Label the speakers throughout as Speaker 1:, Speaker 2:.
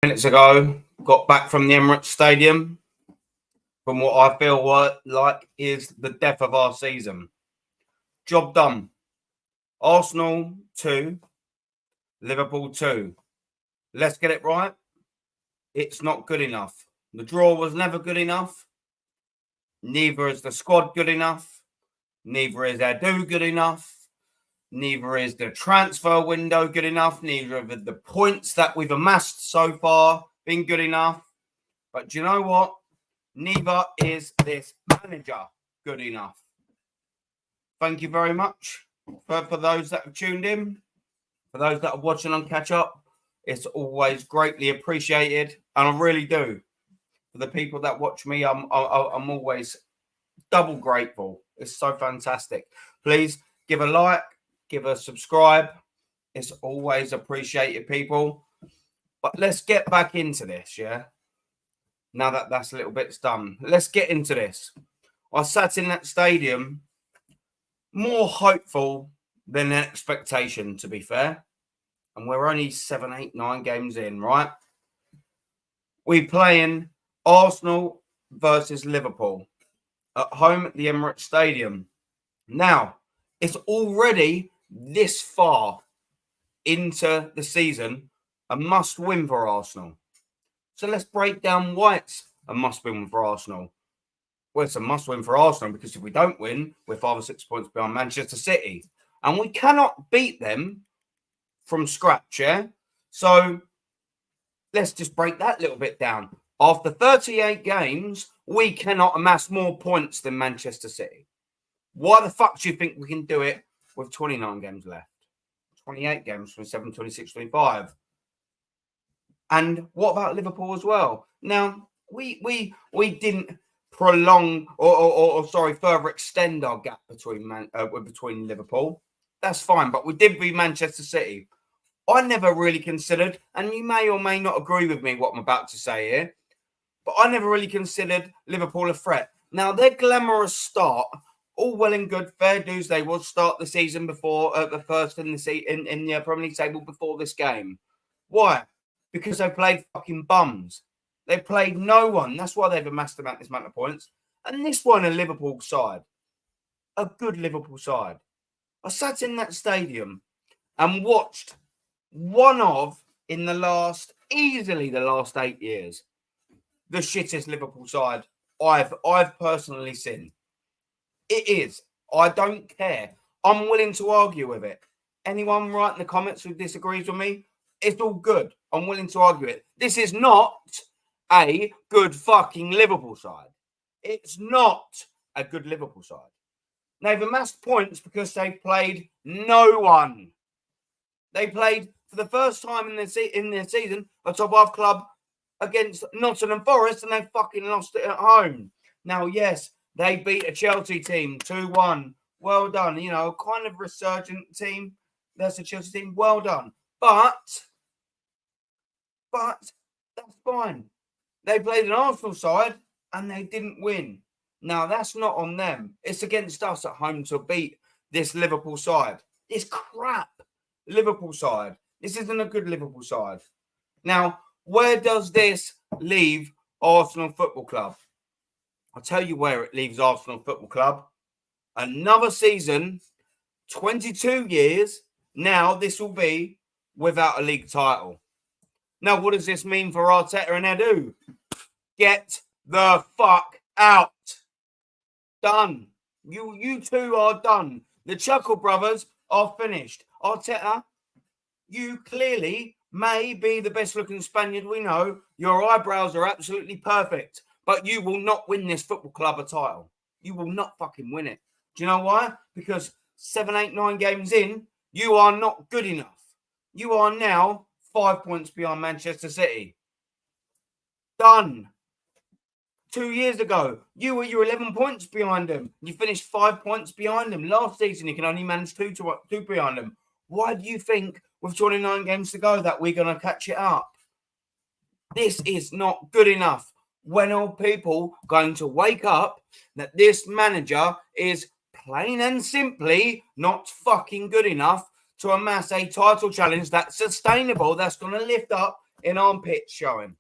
Speaker 1: Minutes ago, got back from the Emirates Stadium from what I feel like is the death of our season. Job done. Arsenal 2, Liverpool 2. Let's get it right. It's not good enough. The draw was never good enough. Neither is the squad good enough. Neither is Artedu good enough. Neither is the transfer window good enough. Neither of the points that we've amassed so far been good enough. But do you know what? Neither is this manager good enough. Thank you very much for those that have tuned in. For those that are watching on catch up, it's always greatly appreciated, and I really do. For the people that watch me, I'm always double grateful. It's so fantastic. Please give a like, give a subscribe. It's always appreciated, people. But let's get back into this, yeah? Now that that's a little bit's done, let's get into this. I sat in that stadium more hopeful than an expectation, to be fair. And we're only 7, 8, 9 games in, right? We're playing Arsenal versus Liverpool at home at the Emirates Stadium. Now, it's already this far into the season a must-win for Arsenal. So let's break down why it's a must-win for Arsenal. Well, it's a must-win for Arsenal because if we don't win, we're 5 or 6 points behind Manchester City. And we cannot beat them from scratch, yeah? So let's just break that little bit down. After 38 games, we cannot amass more points than Manchester City. Why the fuck do you think we can do it with 29 games left? 28 games from 7, 26, 25. And what about Liverpool as well? Now, we didn't prolong or further extend our gap between Liverpool. That's fine, but we did beat Manchester City. I never really considered, and you may or may not agree with me what I'm about to say here, but I never really considered Liverpool a threat. Now, their glamorous start, all well and good, fair dues, they will start the season before the first in the Premier League table before this game. Why? Because they played fucking bums. They played no one. That's why they've amassed this amount of points. And this one, a Liverpool side. A good Liverpool side. I sat in that stadium and watched one of, easily the last 8 years, the shittest Liverpool side I've personally seen. It is. I don't care. I'm willing to argue with it. Anyone write in the comments who disagrees with me? It's all good. I'm willing to argue it. This is not a good fucking Liverpool side. It's not a good Liverpool side. They've amassed points because they've played no one. They played for the first time in their season a top half club against Nottingham Forest, and they fucking lost it at home. Now, yes, they beat a Chelsea team 2-1. Well done. You know, kind of resurgent team. That's a Chelsea team. Well done. But that's fine. They played an Arsenal side and they didn't win. Now, that's not on them. It's against us at home to beat this Liverpool side. It's crap Liverpool side. This isn't a good Liverpool side. Now, where does this leave Arsenal Football Club? I'll tell you where it leaves Arsenal Football Club. Another season, 22 years. Now, this will be without a league title. Now, what does this mean for Arteta and Artedu? Get the fuck out. Done. You two are done. The Chuckle Brothers are finished. Arteta, you clearly may be the best looking Spaniard we know. Your eyebrows are absolutely perfect. But you will not win this football club a title. You will not fucking win it. Do you know why? Because 7, 8, 9 games in, you are not good enough. You are now 5 points behind Manchester City. Done. 2 years ago, you were 11 points behind them. You finished 5 points behind them. Last season, you can only manage two behind them. Why do you think, with 29 games to go, that we're going to catch it up? This is not good enough. When are people going to wake up that this manager is plain and simply not fucking good enough to amass a title challenge that's sustainable, that's going to lift up in armpits showing.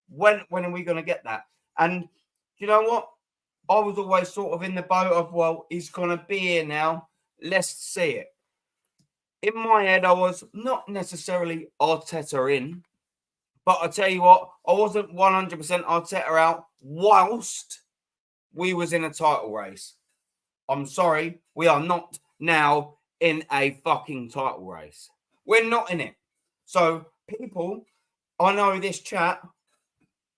Speaker 1: When are we going to get that? And you know what? I was always sort of in the boat of, well, he's going to be here now. Let's see it. In my head, I was not necessarily Arteta in, but I tell you what, I wasn't 100% Arteta out whilst we was in a title race. I'm sorry, we are not now in a fucking title race. We're not in it. So people, I know this chat,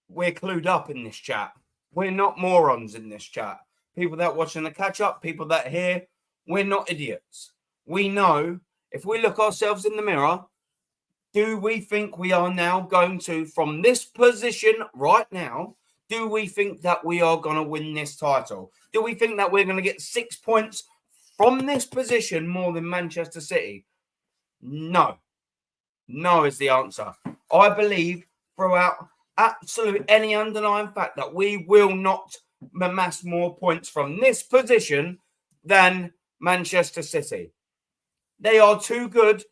Speaker 1: we're clued up in this chat. We're not morons in this chat. People that are watching the catch-up, people that are here, we're not idiots. We know if we look ourselves in the mirror, do we think we are now going to, from this position right now, do we think that we are going to win this title? Do we think that we're going to get 6 points from this position more than Manchester City? No. No is the answer. I believe throughout absolute any underlying fact that we will not amass more points from this position than Manchester City. They are too good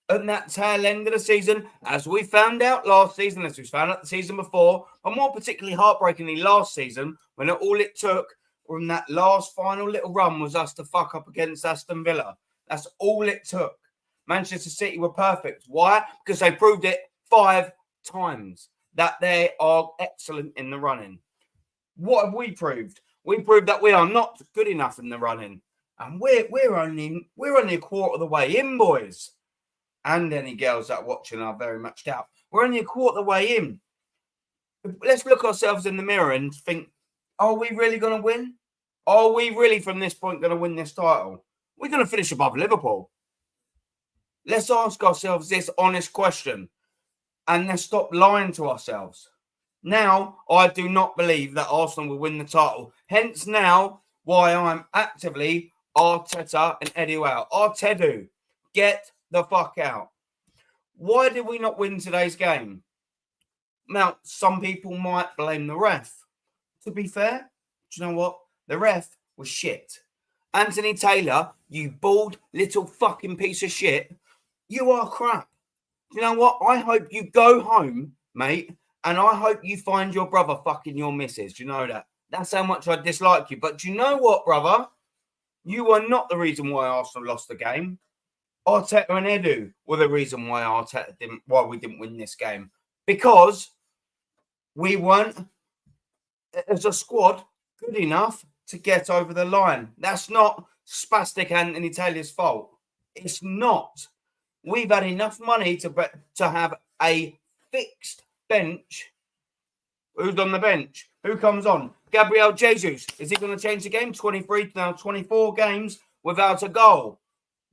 Speaker 1: at that tail end of the season, as we found out last season, as we found out the season before, and more particularly heartbreakingly last season, when all it took from that last final little run was us to fuck up against Aston Villa. That's all it took. Manchester City were perfect. Why? Because they proved it 5 times that they are excellent in the running. What have we proved? We proved that we are not good enough in the running. And we're only a quarter of the way in, boys. And any girls that are watching are very much doubt. We're only a quarter of the way in. Let's look ourselves in the mirror and think, are we really going to win? Are we really from this point going to win this title? We're going to finish above Liverpool. Let's ask ourselves this honest question and let's stop lying to ourselves. Now, I do not believe that Arsenal will win the title. Hence now why I'm actively Arteta and Eddie out. Artedu, get the fuck out. Why did we not win today's game? Now, some people might blame the ref. To be fair, do you know what? The ref was shit. Anthony Taylor, you bald little fucking piece of shit, you are crap. Do you know what? I hope you go home, mate, and I hope you find your brother fucking your missus. Do you know that? That's how much I dislike you. But do you know what, brother? You are not the reason why Arsenal lost the game. Arteta and Edu were the reason why we didn't win this game. Because we weren't, as a squad, good enough to get over the line. That's not spastic Anthony Taylor's fault. It's not. We've had enough money to have a fixed bench. Who's on the bench? Who comes on? Gabriel Jesus. Is he going to change the game? 23 now, 24 games without a goal.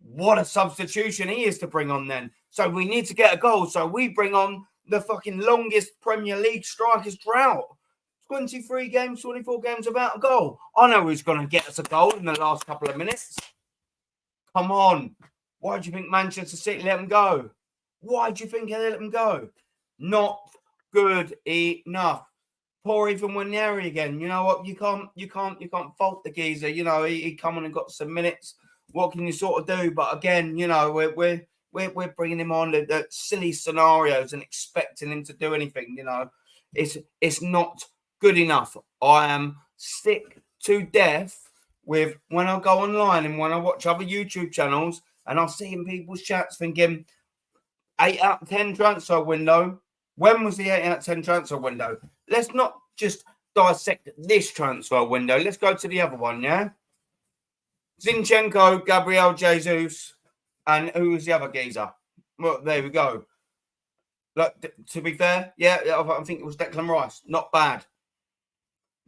Speaker 1: What a substitution he is to bring on then. So we need to get a goal. So we bring on the fucking longest Premier League strikers drought. 23 games, 24 games without a goal. I know who's going to get us a goal in the last couple of minutes. Come on. Why do you think Manchester City let them go? Why do you think they let them go? Not good enough. Poor even Wanyeri again. You know what? You can't fault the geezer. You know, he come on and got some minutes. What can you sort of do? But again, you know, we're bringing him on the silly scenarios and expecting him to do anything. You know, it's not good enough. I am sick to death with when I go online and when I watch other YouTube channels and I see in people's chats thinking 8 out of 10 transfer window. When was the 8 out of 10 transfer window? Let's not just dissect this transfer window. Let's go to the other one, yeah? Zinchenko, Gabriel Jesus, and who was the other geezer? Well, there we go. Look, to be fair, yeah, I think it was Declan Rice. Not bad.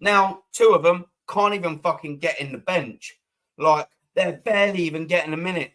Speaker 1: Now, 2 of them can't even fucking get in the bench. Like, they're barely even getting a minute.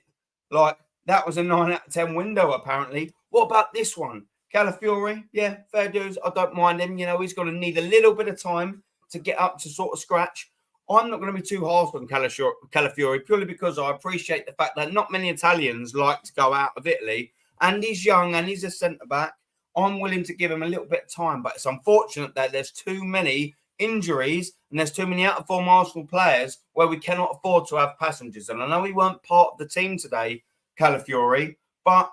Speaker 1: Like, that was a 9 out of 10 window, apparently. What about this one? Calafiori, yeah, fair dues. I don't mind him. You know, he's going to need a little bit of time to get up to sort of scratch. I'm not going to be too harsh on Calafiori purely because I appreciate the fact that not many Italians like to go out of Italy. And he's young and he's a centre-back. I'm willing to give him a little bit of time. But it's unfortunate that there's too many injuries and there's too many out-of-form Arsenal players where we cannot afford to have passengers. And I know he weren't part of the team today, Calafiori. But,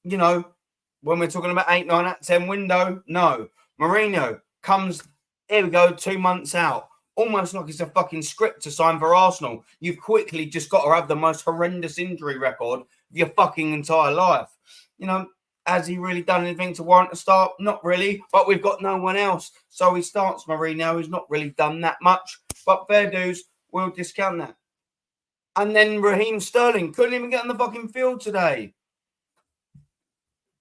Speaker 1: you know, when we're talking about 8, 9 out of 10 window, no. Mourinho comes, here we go, 2 months out. Almost like it's a fucking script to sign for Arsenal. You've quickly just got to have the most horrendous injury record of your fucking entire life. You know, has he really done anything to warrant a start? Not really, but we've got no one else. So he starts Mourinho, who's not really done that much. But fair dues, we'll discount that. And then Raheem Sterling couldn't even get on the fucking field today.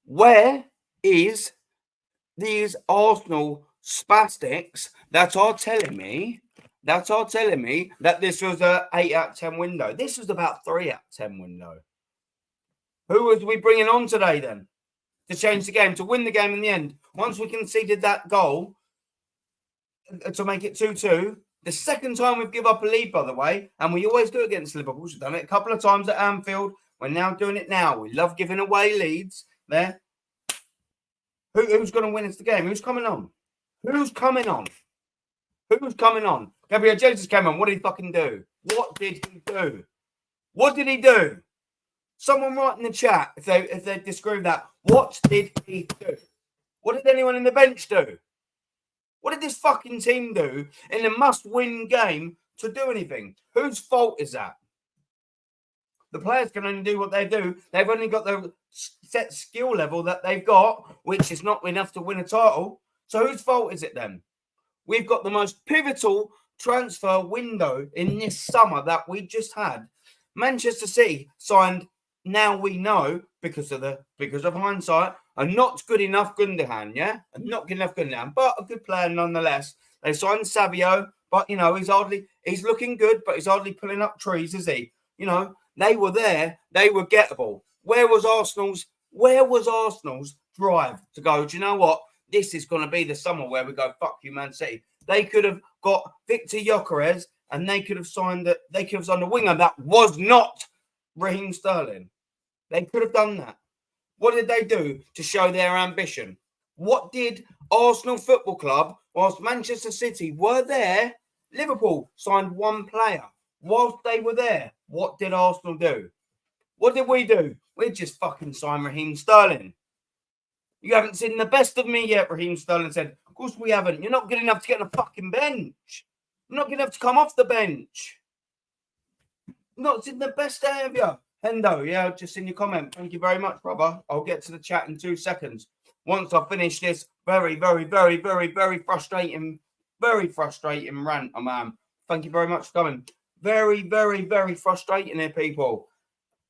Speaker 1: Where is these Arsenal spastics that are telling me that this was a 8 out of 10 window? This was about 3 out of 10 window. Who was we bringing on today then to change the game, to win the game in the end? Once we conceded that goal to make it 2-2, the second time we've given up a lead, by the way, and we always do it against Liverpool. We've done it a couple of times at Anfield. We're now doing it now. We love giving away leads there. Who's going to win us the game? Who's coming on? Who's coming on? Who's coming on? Gabriel Jesus came on. What did he fucking do? What did he do? What did he do? Someone write in the chat if they disagree with that. What did he do? What did anyone in the bench do? What did this fucking team do in a must-win game to do anything? Whose fault is that? The players can only do what they do. They've only got the set skill level that they've got, which is not enough to win a title. So whose fault is it then? We've got the most pivotal transfer window in this summer that we just had. Manchester City signed, now we know, because of hindsight, a not good enough Gundogan, yeah? A not good enough Gundogan, but a good player nonetheless. They signed Savio, but, you know, he's looking good, but he's hardly pulling up trees, is he? You know, they were there. They were gettable. Where was Arsenal's drive to go, do you know what? This is going to be the summer where we go, fuck you, Man City. They could have got Victor Gyökeres and they could have signed a winger that was not Raheem Sterling. They could have done that. What did they do to show their ambition? What did Arsenal Football Club, whilst Manchester City were there, Liverpool signed one player. Whilst they were there, what did Arsenal do? What did we do? We just fucking signed Raheem Sterling. You haven't seen the best of me yet, Raheem Sterling said. Of course we haven't. You're not good enough to get on the fucking bench. You're not good enough to come off the bench. Not seen the best day of you. Hendo, yeah, just in your comment. Thank you very much, brother. I'll get to the chat in 2 seconds. Once I finish this very, very, very, very, very frustrating rant, man. Thank you very much for coming. Very, very, very frustrating here, people.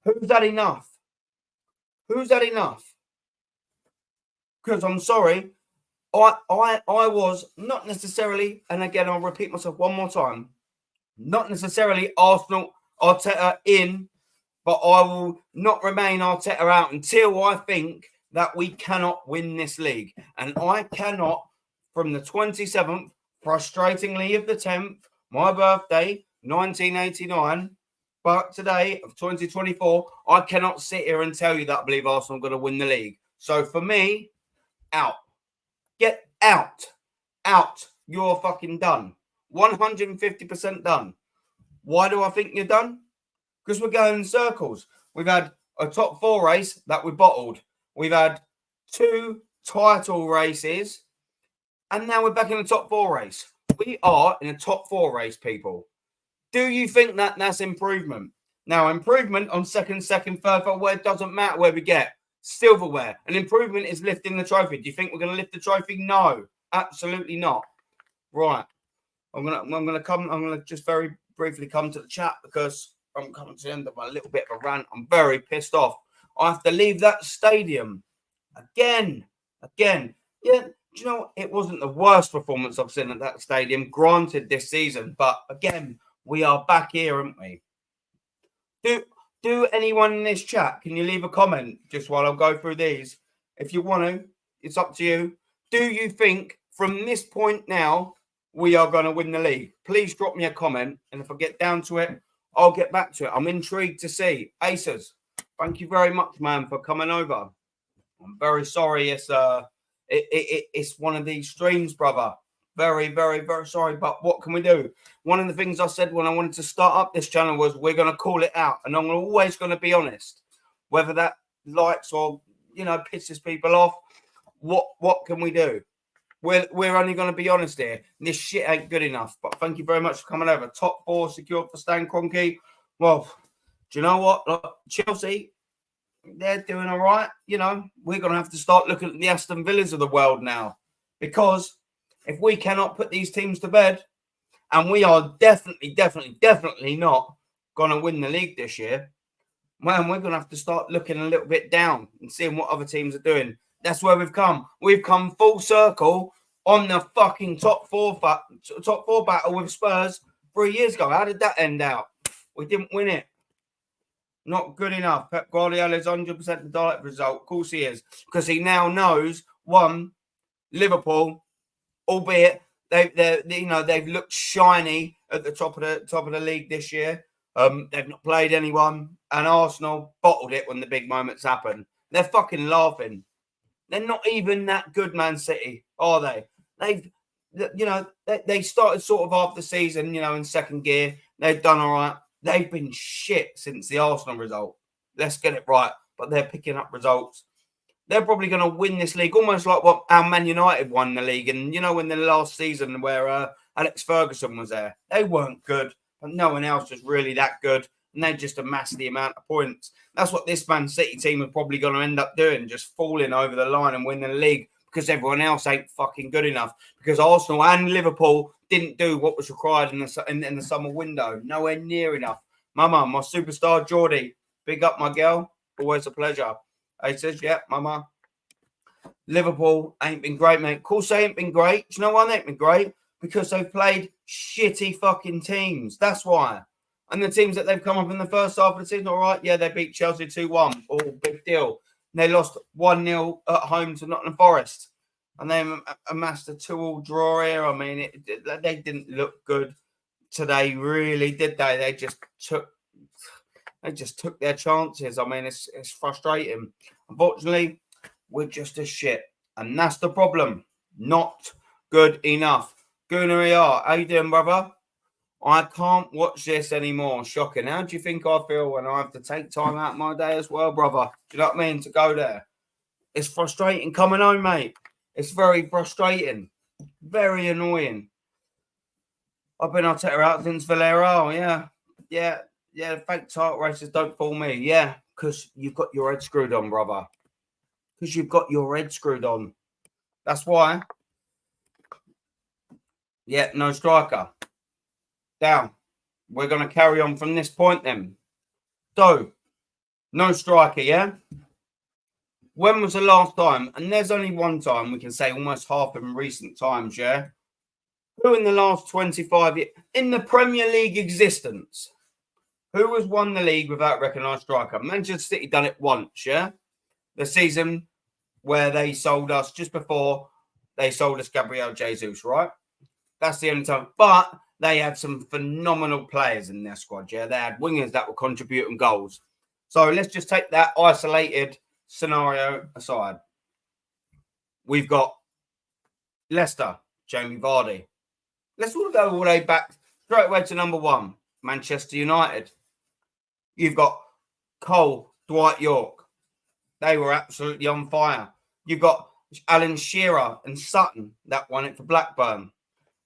Speaker 1: Who's had enough? Who's had enough? Because I'm sorry, I was not necessarily, and again, I'll repeat myself one more time, not necessarily Arsenal, Arteta in, but I will not remain Arteta out until I think that we cannot win this league. And I cannot, from the 27th, frustratingly of the 10th, my birthday, 1989, but today of 2024, I cannot sit here and tell you that I believe Arsenal are going to win the league. So for me, out. Get out. Out. You're fucking done. 150% done. Why do I think you're done? Because we're going in circles. We've had a top 4 race that we bottled. We've had 2 title races. And now we're back in the top 4 race. We are in a top 4 race, people. Do you think that that's improvement? Now, improvement on second, third, where it doesn't matter where we get. Silverware. An improvement is lifting the trophy. Do you think we're going to lift the trophy? No, absolutely not. Right. I'm gonna just very briefly come to the chat because I'm coming to the end of my little bit of a rant. I'm very pissed off. I have to leave that stadium again. Yeah, do you know, it wasn't the worst performance I've seen at that stadium, granted, this season. But again, we are back here, aren't we? Do anyone in this chat, can you leave a comment just while I'll go through these? If you want to, it's up to you. Do you think from this point now, we are going to win the league? Please drop me a comment. And if I get down to it, I'll get back to it. I'm intrigued to see. Aces, thank you very much, man, for coming over. I'm very sorry. It's one of these streams, brother. Very, very, very sorry. But what can we do? One of the things I said when I wanted to start up this channel was we're going to call it out. And I'm always going to be honest. Whether that likes or pisses people off. What can we do? We're only going to be honest here. This shit ain't good enough. But thank you very much for coming over. Top 4 secured for Stan Kroenke. Well, do you know what? Chelsea, they're doing all right. We're going to have to start looking at the Aston Villas of the world now. Because if we cannot put these teams to bed, and we are definitely not going to win the league this year, man, we're going to have to start looking a little bit down and seeing what other teams are doing. That's where we've come. We've come full circle on the fucking top four battle with Spurs 3 years ago. How did that end out? We didn't win it. Not good enough. Pep Guardiola is 100% the direct result. Of course he is. Because he now knows, one, Liverpool, albeit they've looked shiny at the top of the league this year. They've not played anyone. And Arsenal bottled it when the big moments happen. They're fucking laughing. They're not even that good, Man City, are they? They started sort of half the season, in second gear. They've done all right. They've been shit since the Arsenal result. Let's get it right. But they're picking up results. They're probably going to win this league, almost like what our Man United won the league. And, in the last season where Alex Ferguson was there, they weren't good. But no one else was really that good. And they just amassed the amount of points. That's what this Man City team are probably going to end up doing, just falling over the line and winning the league because everyone else ain't fucking good enough. Because Arsenal and Liverpool didn't do what was required in the summer window. Nowhere near enough. Mama, my superstar Geordie, big up my girl. Always a pleasure. He says, yeah, mama. Liverpool ain't been great, mate. Of course they ain't been great. Do you know why they ain't been great? Because they've played shitty fucking teams. That's why. And the teams that they've come up in the first half of the season, all right, yeah, they beat Chelsea 2-1. Oh, big deal. And they lost 1-0 at home to Nottingham Forest. And they amassed a 2-2 draw here. I mean, they didn't look good today, really, did they? They just took their chances. I mean, it's frustrating. Unfortunately, we're just as shit. And that's the problem. Not good enough. Gunnar, how you doing, brother? I can't watch this anymore. Shocking. How do you think I feel when I have to take time out of my day as well, brother? Do you know what I mean? To go there. It's frustrating coming home, mate. It's very frustrating. Very annoying. I've been Arteta out since Villarreal. Yeah. Fake title races don't fool me. Yeah, because you've got your head screwed on, brother. Because you've got your head screwed on. That's why. Yeah, no striker. Down. We're going to carry on from this point then. So, no striker, yeah? When was the last time? And there's only one time, we can say almost half in recent times, yeah? Who in the last 25 years, in the Premier League existence, who has won the league without recognised striker? Manchester City done it once, yeah? The season where they sold us, just before they sold us Gabriel Jesus, right? That's the only time. But they had some phenomenal players in their squad, yeah? They had wingers that were contributing goals. So let's just take that isolated scenario aside. We've got Leicester, Jamie Vardy. Let's all go all the way back straight away to number one, Manchester United. You've got Cole, Dwight York. They were absolutely on fire. You've got Alan Shearer and Sutton that won it for Blackburn.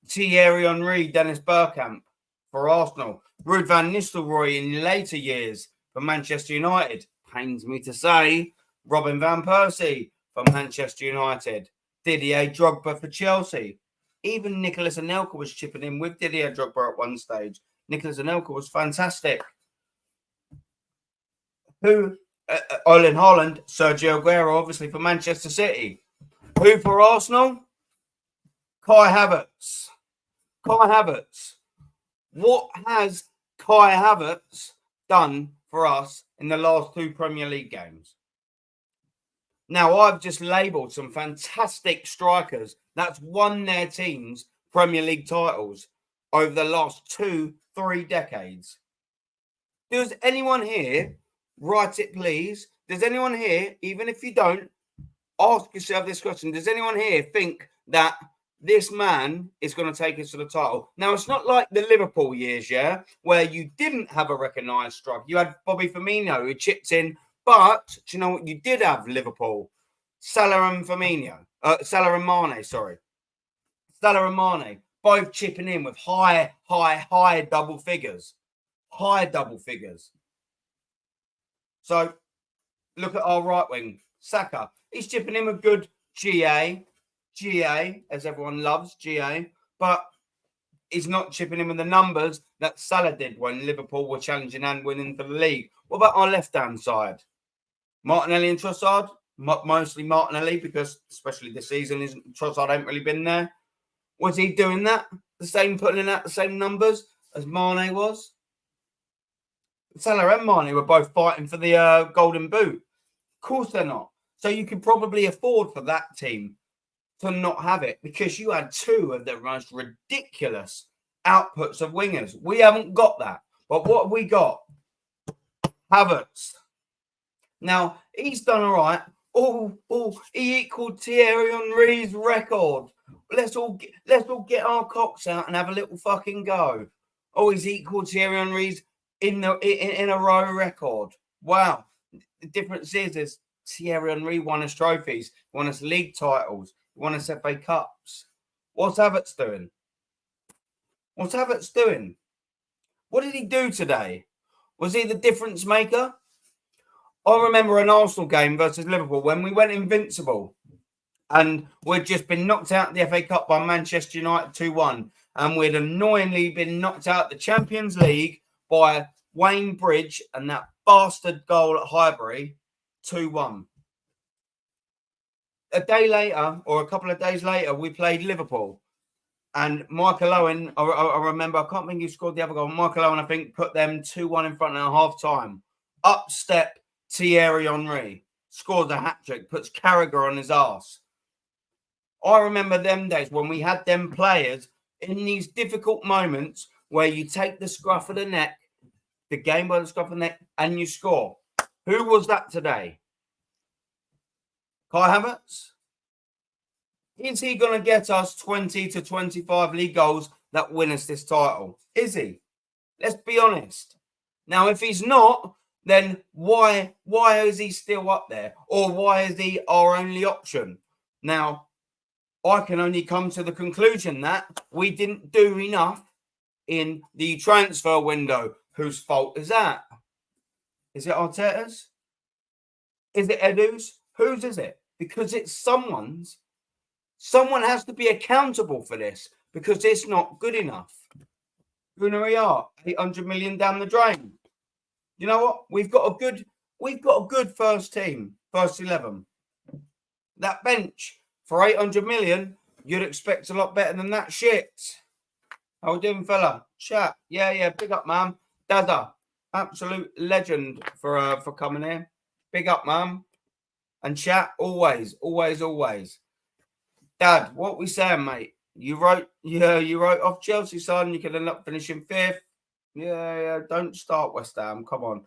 Speaker 1: Thierry Henry, Dennis Bergkamp for Arsenal. Ruud van Nistelrooy in later years for Manchester United. Pains me to say, Robin van Persie for Manchester United. Didier Drogba for Chelsea. Even Nicolas Anelka was chipping in with Didier Drogba at one stage. Nicolas Anelka was fantastic. Who? Erling Haaland, Sergio Aguero, obviously for Manchester City. Who for Arsenal? Kai Havertz. Kai Havertz. What has Kai Havertz done for us in the last two Premier League games? Now, I've just labelled some fantastic strikers that's won their teams Premier League titles over the last 2-3 decades. Does anyone here, write it please, does anyone here, even if you don't, ask yourself this question, does anyone here think that this man is going to take us to the title? Now, it's not like the Liverpool years, yeah, where you didn't have a recognised striker. You had Bobby Firmino, who chipped in But do you know what you did have, Liverpool? Salah and Firmino. Salah and Mane, sorry. Salah and Mane, both chipping in with high double figures. High double figures. So look at our right wing, Saka. He's chipping in with good GA, as everyone loves, GA. But he's not chipping in with the numbers that Salah did when Liverpool were challenging and winning for the league. What about our left-hand side? Martinelli and Trossard? Mostly Martinelli, because especially this season, Trossard ain't really been there. Was he doing that? Putting in that the same numbers as Mane was? Salah and Mane were both fighting for the golden boot. Of course they're not. So you could probably afford for that team to not have it, because you had two of the most ridiculous outputs of wingers. We haven't got that. But what have we got? Havertz. Now, he's done all right. He equaled Thierry Henry's record. Let's all get our cocks out and have a little fucking go. Oh, he's equaled Thierry Henry's in a row record. Wow. The difference is Thierry Henry won us trophies, won us league titles, won us FA Cups. What's Havertz doing? What did he do today? Was he the difference maker? I remember an Arsenal game versus Liverpool when we went invincible and we'd just been knocked out of the FA Cup by Manchester United 2-1, and we'd annoyingly been knocked out of the Champions League by Wayne Bridge and that bastard goal at Highbury 2-1. A day later, or a couple of days later, we played Liverpool. And Michael Owen, I remember, I can't think who scored the other goal. Michael Owen, I think, put them 2-1 in front at half time. Up step Thierry Henry, scores a hat-trick, puts Carragher on his arse. I remember them days when we had them players in these difficult moments where you take the scruff of the neck, the game by the scruff of the neck, and you score. Who was that today? Kai Havertz? Is he going to get us 20 to 25 league goals that win us this title? Is he? Let's be honest. Now, if he's not, then why is he still up there? Or why is he our only option? Now, I can only come to the conclusion that we didn't do enough in the transfer window. Whose fault is that? Is it Arteta's? Is it Edu's? Whose is it? Because it's someone's. Someone has to be accountable for this, because it's not good enough. Who we are? 800 million down the drain. You know what? We've got a good first team, first 11. That bench for 800 million, you'd expect a lot better than that shit. How we doing, fella? Chat. Yeah. Big up, man. Dada, absolute legend for coming here. Big up, man. And chat, always. Dad, what we saying, mate? You wrote off Chelsea, son. You could end up finishing 5th. Yeah. Don't start West Ham. Come on.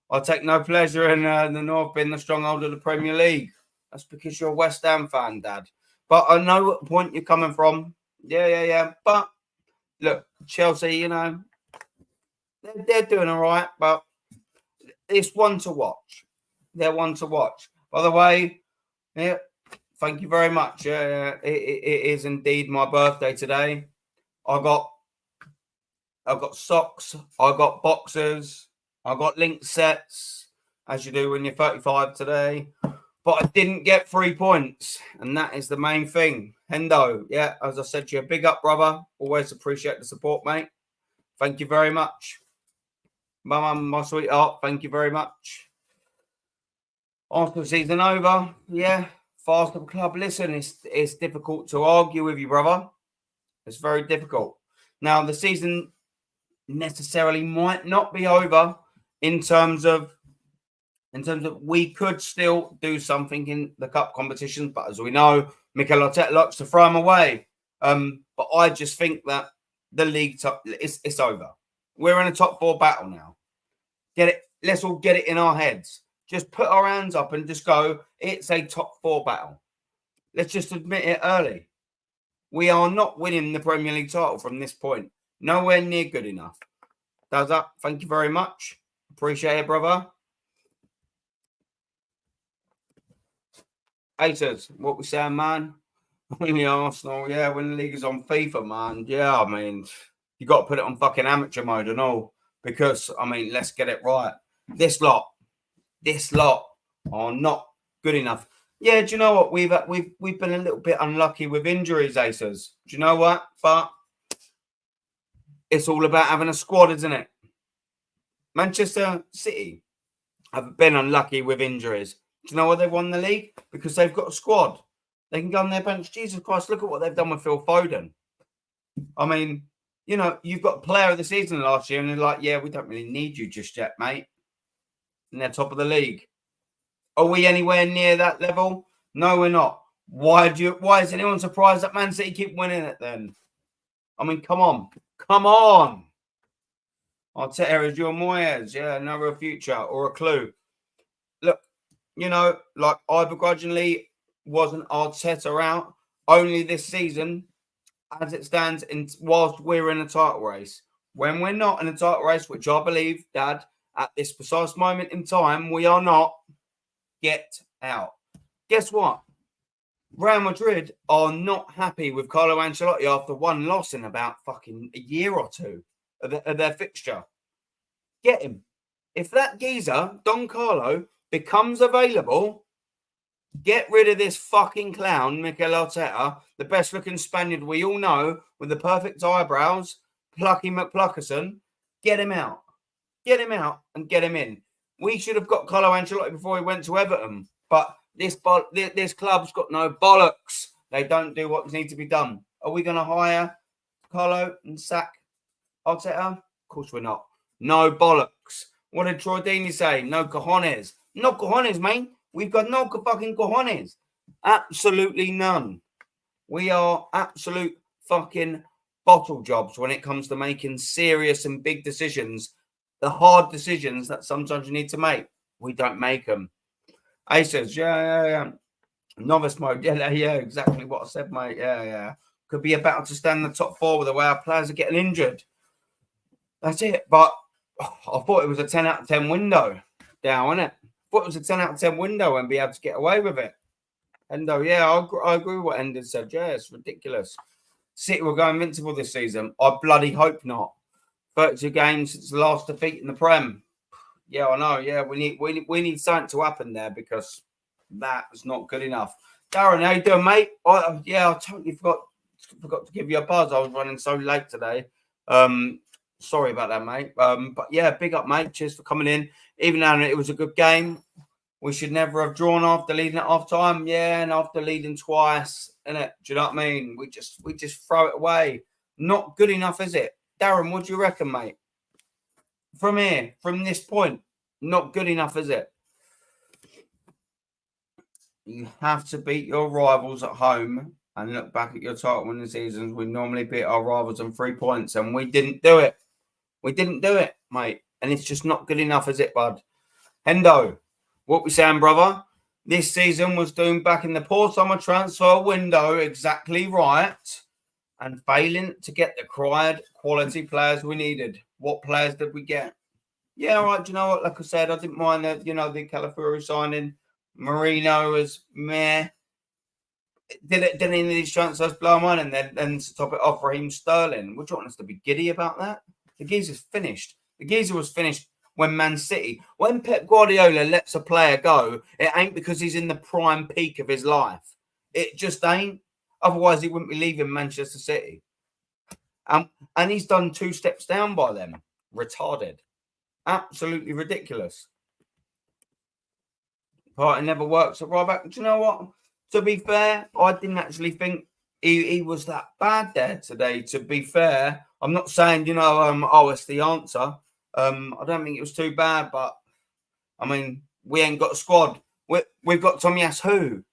Speaker 1: I take no pleasure in the North being the stronghold of the Premier League. That's because you're a West Ham fan, Dad. But I know what point you're coming from. Yeah. But look, Chelsea, you know, they're doing all right, but it's one to watch. They're one to watch. By the way, yeah. Thank you very much. It is indeed my birthday today. I got socks. I got boxers. I got link sets, as you do when you're 35 today. But I didn't get 3 points, and that is the main thing. Hendo, yeah, as I said to you, big up, brother. Always appreciate the support, mate. Thank you very much. My sweetheart, thank you very much. Arsenal season over, yeah. Fast of club. Listen, it's difficult to argue with you, brother. It's very difficult. Now, the season necessarily might not be over in terms of we could still do something in the cup competitions, but as we know, Mikel Arteta likes to throw them away. But I just think that the league it's over. We're in a top 4 battle now. Get it? Let's all get it in our heads. Just put our hands up and just go, it's a top 4 battle. Let's just admit it early. We are not winning the Premier League title from this point. Nowhere near good enough. Does that? Thank you very much. Appreciate it, brother. Haters, what we saying, man? Only Arsenal, yeah, when the league is on FIFA, man. Yeah, I mean, you got to put it on fucking amateur mode and all. Because, I mean, let's get it right. This lot are not good enough. Yeah, do you know what? We've been a little bit unlucky with injuries, Acers. Do you know what? But it's all about having a squad, isn't it? Manchester City have been unlucky with injuries. Do you know why they won the league? Because they've got a squad. They can go on their bench. Jesus Christ, look at what they've done with Phil Foden. I mean, you know, you've got player of the season last year, and they're like, yeah, we don't really need you just yet, mate. And they're top of the league. Are we anywhere near that level? No, we're not. Why is anyone surprised that Man City keep winning it then? I mean, come on. Come on. Arteta is your Moyes. Yeah, no real future or a clue. Look, you know, like I begrudgingly wasn't Arteta out only this season as it stands whilst we're in a title race. When we're not in a title race, which I believe, Dad, at this precise moment in time, we are not, get out. Guess what? Real Madrid are not happy with Carlo Ancelotti after one loss in about fucking a year or two of their fixture. Get him. If that geezer, Don Carlo, becomes available, get rid of this fucking clown, Mikel Arteta, the best looking Spaniard we all know, with the perfect eyebrows, Plucky McPluckerson. Get him out. Get him out and get him in. We should have got Carlo Ancelotti before he went to Everton. But this club's got no bollocks. They don't do what needs to be done. Are we going to hire Carlo and sack Arteta? Of course we're not. No bollocks. What did Troy Deeney say? No cojones. No cojones, mate. We've got no fucking cojones. Absolutely none. We are absolute fucking bottle jobs when it comes to making serious and big decisions. The hard decisions that sometimes you need to make. We don't make them. Ace says, yeah. Novice mode. Yeah, exactly what I said, mate. Yeah. Could be about to stand in the top four with the way our players are getting injured. That's it. But I thought it was a 10 out of 10 window down, wasn't it? I thought it was a 10 out of 10 window and be able to get away with it. Endo, yeah, I agree with what Endo said. Yeah, it's ridiculous. City will go invincible this season. I bloody hope not. 32 games since the last defeat in the Prem. Yeah, I know. Yeah, we need something to happen there because that's not good enough. Darren, how you doing, mate? I totally forgot to give you a buzz. I was running so late today. Sorry about that, mate. But yeah, big up, mate. Cheers for coming in. Even though it was a good game, we should never have drawn after leading at half time. Yeah, and after leading twice, innit? Do you know what I mean? We just throw it away. Not good enough, is it? Darren, what do you reckon, mate? From here, from this point, not good enough, is it? You have to beat your rivals at home and look back at your title winning seasons. We normally beat our rivals on 3 points, and we didn't do it. We didn't do it, mate. And it's just not good enough, is it, bud? Hendo, what we saying, brother? This season was doomed back in the poor summer transfer window, exactly right, and failing to get the required quality players we needed. What players did we get? Yeah, all right. Do you know what? Like I said, I didn't mind the Calafuri signing. Marino was meh. Did any of these transfers blow my mind? And then to top it off, Raheem Sterling. Would you want us to be giddy about that? The geezer's finished. The geezer was finished when Man City. When Pep Guardiola lets a player go, it ain't because he's in the prime peak of his life. It just ain't. Otherwise, he wouldn't be leaving Manchester City. And he's done 2 steps down by them. Retarded. Absolutely ridiculous. But it never works at right back. Do you know what? To be fair, I didn't actually think he was that bad there today, to be fair. I'm not saying, it's the answer. I don't think it was too bad, but, I mean, we ain't got a squad. We've got Tomiyasu.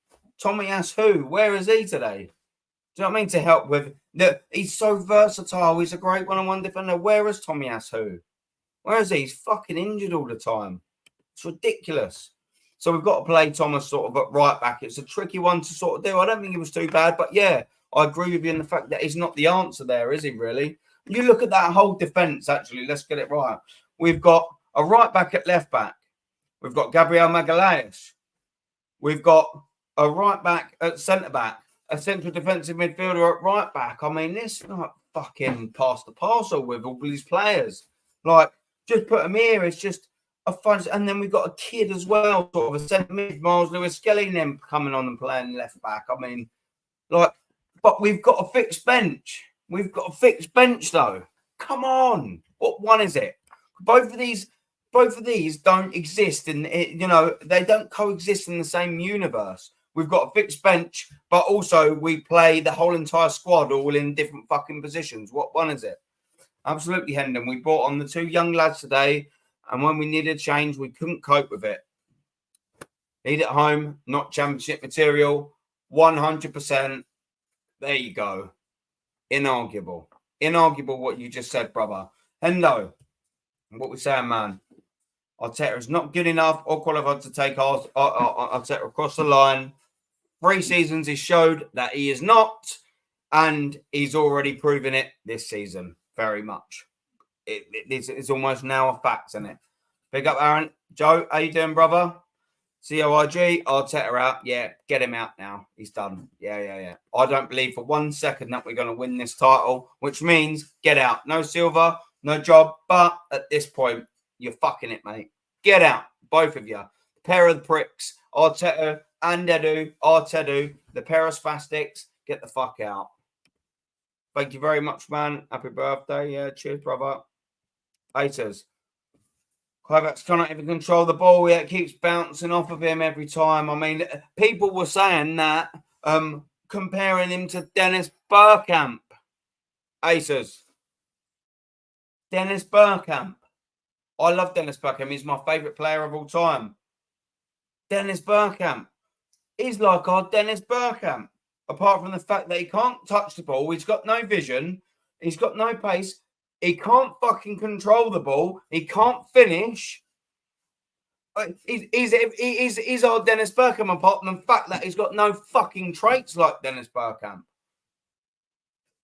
Speaker 1: Tomiyasu, where is he today? Do you know what I mean? To help with... He's so versatile. He's a great one-on-one defender. Where is Tomiyasu? Where is he? He's fucking injured all the time. It's ridiculous. So we've got to play Thomas sort of at right back. It's a tricky one to sort of do. I don't think it was too bad, but yeah, I agree with you in the fact that he's not the answer there, is he really? You look at that whole defence, actually, let's get it right. We've got a right back at left back. We've got Gabriel Magalhaes. We've got a right back at centre back, a central defensive midfielder at right back. I mean, this like fucking pass the parcel with all these players. Like, just put them here. It's just a fun. And then we've got a kid as well, sort of a centre mid, Miles Lewis Skelly, then coming on and playing left back. I mean, like, but we've got a fixed bench. We've got a fixed bench, though. Come on, what one is it? Both of these don't exist in, they don't coexist in the same universe. We've got a fixed bench, but also we play the whole entire squad all in different fucking positions. What one is it? Absolutely, Hendon. We brought on the 2 young lads today, and when we needed change, we couldn't cope with it. Need at home, not championship material, 100%. There you go. Inarguable what you just said, brother. Hendo, what we saying, man? Arteta is not good enough or qualified to take Arteta across the line. 3 seasons he showed that he is not, and he's already proven it this season very much. It's almost now a fact, isn't it? Big up, Aaron. Joe, how you doing, brother? COIG, Arteta out. Yeah, get him out now. He's done. Yeah. I don't believe for 1 second that we're going to win this title, which means get out. No Silva, no job. But at this point, you're fucking it, mate. Get out, both of you. Pair of the pricks, Arteta and Artedu, the pair of spastics, get the fuck out. Thank you very much, man. Happy birthday. Yeah, cheers, brother. Haters. Kovacs cannot even control the ball. Yeah, it keeps bouncing off of him every time. I mean, people were saying that, comparing him to Dennis Bergkamp. Haters. Dennis Bergkamp. I love Dennis Bergkamp. He's my favourite player of all time. Dennis Bergkamp. He's like our Dennis Bergkamp. Apart from the fact that he can't touch the ball, he's got no vision, he's got no pace, he can't fucking control the ball, he can't finish. He's our Dennis Bergkamp, apart from the fact that he's got no fucking traits like Dennis Bergkamp.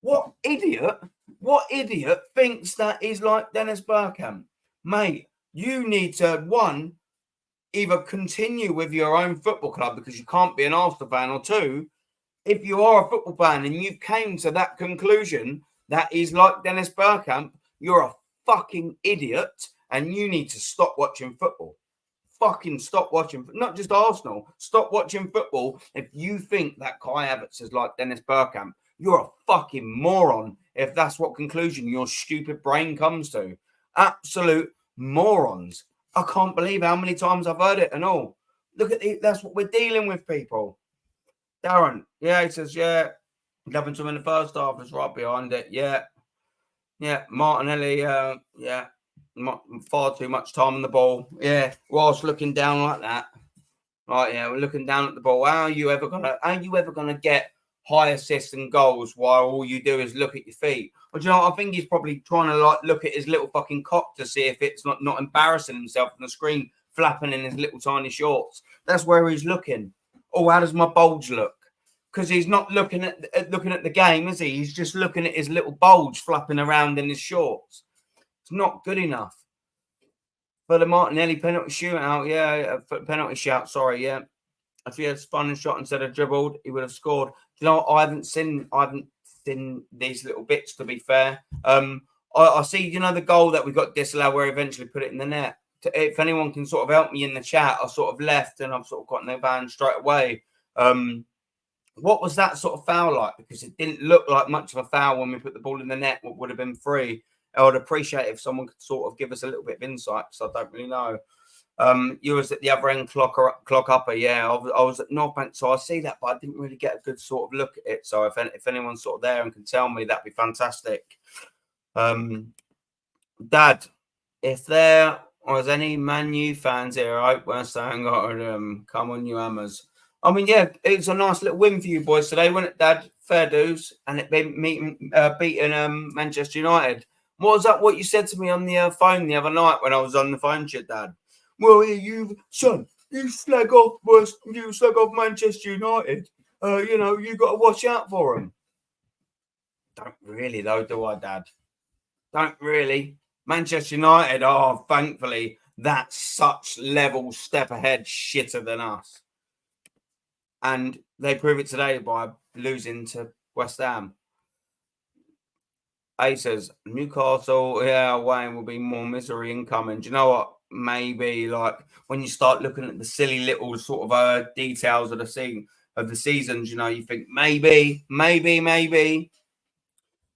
Speaker 1: What idiot thinks that he's like Dennis Bergkamp? Mate, you need to, one, either continue with your own football club because you can't be an Arsenal fan, or 2, if you are a football fan and you came to that conclusion that he's like Dennis Bergkamp, you're a fucking idiot and you need to stop watching football. Fucking stop watching, not just Arsenal, stop watching football if you think that Kai Havertz is like Dennis Bergkamp. You're a fucking moron if that's what conclusion your stupid brain comes to. Absolute morons. I can't believe how many times I've heard it and all. Look at it, that's what we're dealing with, people. Darren, yeah, he says, yeah, nothing to him in the first half is right behind it. Yeah, Martinelli, yeah, far too much time on the ball. Yeah, whilst looking down like that. Right, yeah, we're looking down at the ball. How are you ever gonna get high assists and goals while all you do is look at your feet? Well, do you know what? I think he's probably trying to like look at his little fucking cock to see if it's not embarrassing himself on the screen, flapping in his little tiny shorts. That's where he's looking. Oh, how does my bulge look? Because he's not looking at the game, is he? He's just looking at his little bulge flapping around in his shorts. It's not good enough. For the Martinelli penalty shootout, yeah, penalty shout, sorry, yeah. If he had spun and shot instead of dribbled, he would have scored. You know, I haven't seen these little bits, to be fair. I see, you know, the goal that we got disallowed where he eventually put it in the net. If anyone can sort of help me in the chat, I sort of left and I've sort of got no ban straight away. What was that sort of foul like? Because it didn't look like much of a foul when we put the ball in the net. What would have been free? I would appreciate if someone could sort of give us a little bit of insight, because I don't really know. You was at the other end, clock upper. Yeah, I was at North Bank, so I see that, but I didn't really get a good sort of look at it. So if anyone's sort of there and can tell me, that'd be fantastic. Dad, if there was any Man U fans here, I hope we're saying, come on, you hammers. I mean, yeah, it was a nice little win for you boys today, wasn't it, Dad? Fair dues, and it been beating Manchester United. What was that? What you said to me on the phone the other night when I was on the phone to you, Dad? Well, you slag off Manchester United. You got to watch out for them. Don't really, though, do I, Dad? Don't really. Manchester United are, thankfully, that such level step ahead shitter than us. and they prove it today by losing to West Ham. A says Newcastle, yeah, Wayne will be more misery incoming. Do you know what? Maybe like when you start looking at the silly little sort of details of the seasons, you know, you think maybe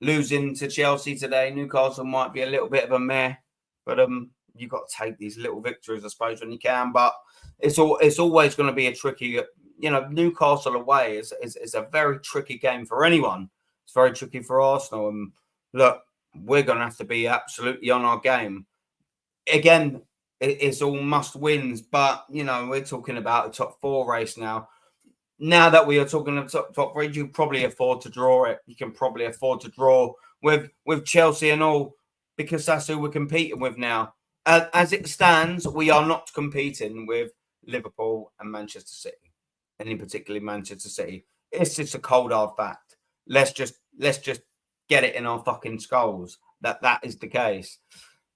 Speaker 1: losing to Chelsea today, Newcastle might be a little bit of a meh, but you've got to take these little victories, I suppose, when you can. But it's always going to be a tricky, you know, Newcastle away is a very tricky game for anyone. It's very tricky for Arsenal, and look, we're going to have to be absolutely on our game. Again, it's all must wins, but you know, we're talking about a top 4 race now. Now that we are talking of top 3, you probably afford to draw it. You can probably afford to draw with Chelsea and all, because that's who we're competing with now. As it stands, we are not competing with Liverpool and Manchester City, and in particular Manchester City. It's just a cold hard fact. Let's just get it in our fucking skulls that is the case.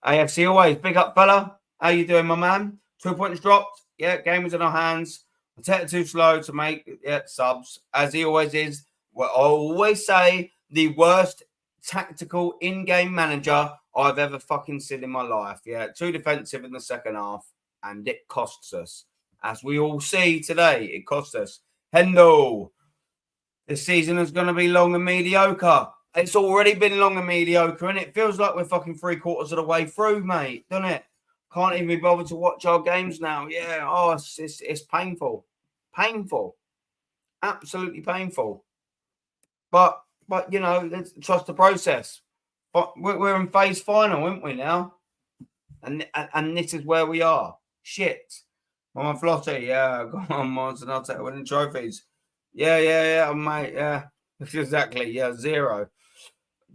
Speaker 1: AFC always big up, fella. How you doing, my man? 2 points dropped. Yeah, game was in our hands. Arteta too slow to make subs, as he always is. Well, I always say the worst tactical in-game manager I've ever fucking seen in my life. Yeah, too defensive in the second half, and it costs us. As we all see today, it costs us. Hendo, this season is going to be long and mediocre. It's already been long and mediocre, and it feels like we're fucking 3/4 of the way through, mate, doesn't it? Can't even be bothered to watch our games now. Yeah, oh, it's painful. Painful. Absolutely painful. But you know, let's trust the process. But we're in phase final, aren't we now? And this is where we are. Shit. Mama Flotty, yeah, go on, Mons, and I'll take winning trophies. Yeah, mate, yeah. Exactly, yeah, 0.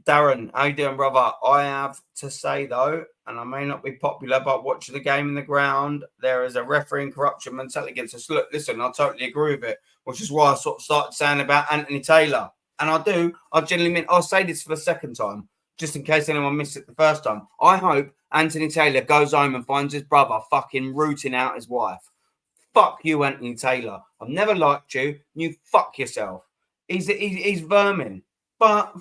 Speaker 1: Darren, how you doing, brother? I have to say, though, and I may not be popular, but watching the game in the ground, there is a refereeing corruption mentality against us. Look, listen, I totally agree with it, which is why I sort of started saying about Anthony Taylor. And I genuinely mean, I'll say this for the second time, just in case anyone missed it the first time. I hope Anthony Taylor goes home and finds his brother fucking rooting out his wife. Fuck you, Anthony Taylor. I've never liked you. You fuck yourself. He's vermin. But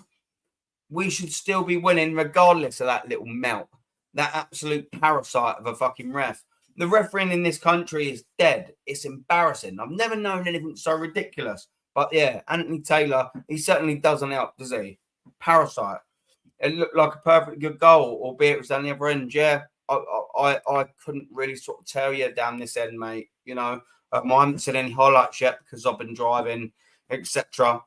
Speaker 1: we should still be winning regardless of that little melt, that absolute parasite of a fucking ref. The refereeing in this country is dead. It's embarrassing. I've never known anything so ridiculous. But yeah, Anthony Taylor, he certainly doesn't help, does he? Parasite. It looked like a perfectly good goal, albeit it was down the other end. Yeah, I couldn't really sort of tell you down this end, mate. You know, I haven't seen any highlights yet because I've been driving, etc.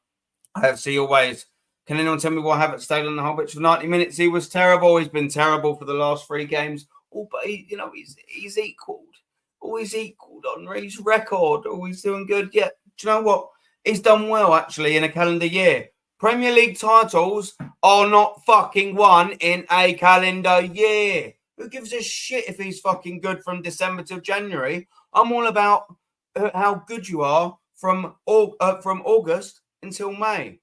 Speaker 1: I have see always. Can anyone tell me why Havertz stayed on the whole pitch for 90 minutes? He was terrible. He's been terrible for the last 3 games. Oh, but he's equalled. Oh, he's equalled on his record. Oh, he's doing good. Yeah. Do you know what? He's done well, actually, in a calendar year. Premier League titles are not fucking won in a calendar year. Who gives a shit if he's fucking good from December till January? I'm all about how good you are from August until May.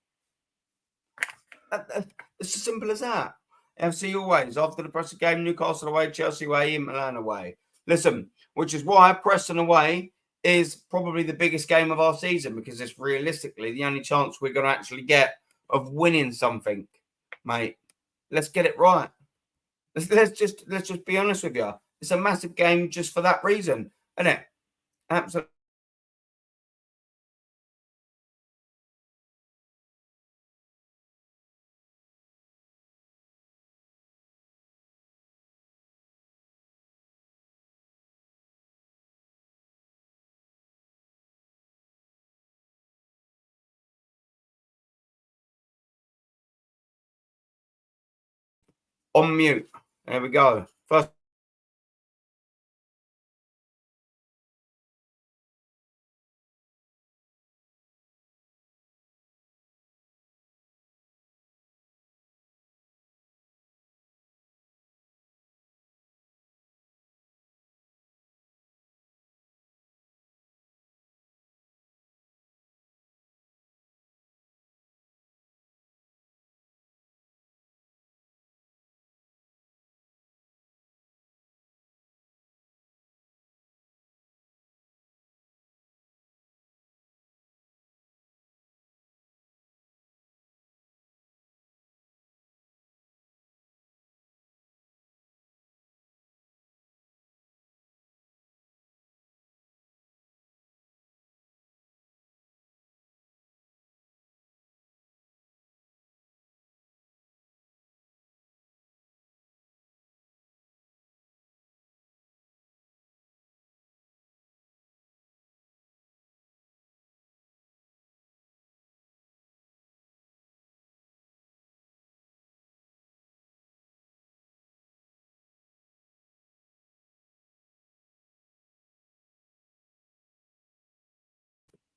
Speaker 1: It's as simple as that. FC always, after the Preston game, Newcastle away, Chelsea away, Milan away. Listen, which is why Preston away is probably the biggest game of our season, because it's realistically the only chance we're going to actually get of winning something, mate. Let's get it right. Let's just be honest with you. It's a massive game just for that reason, isn't it? Absolutely. On mute. There we go. First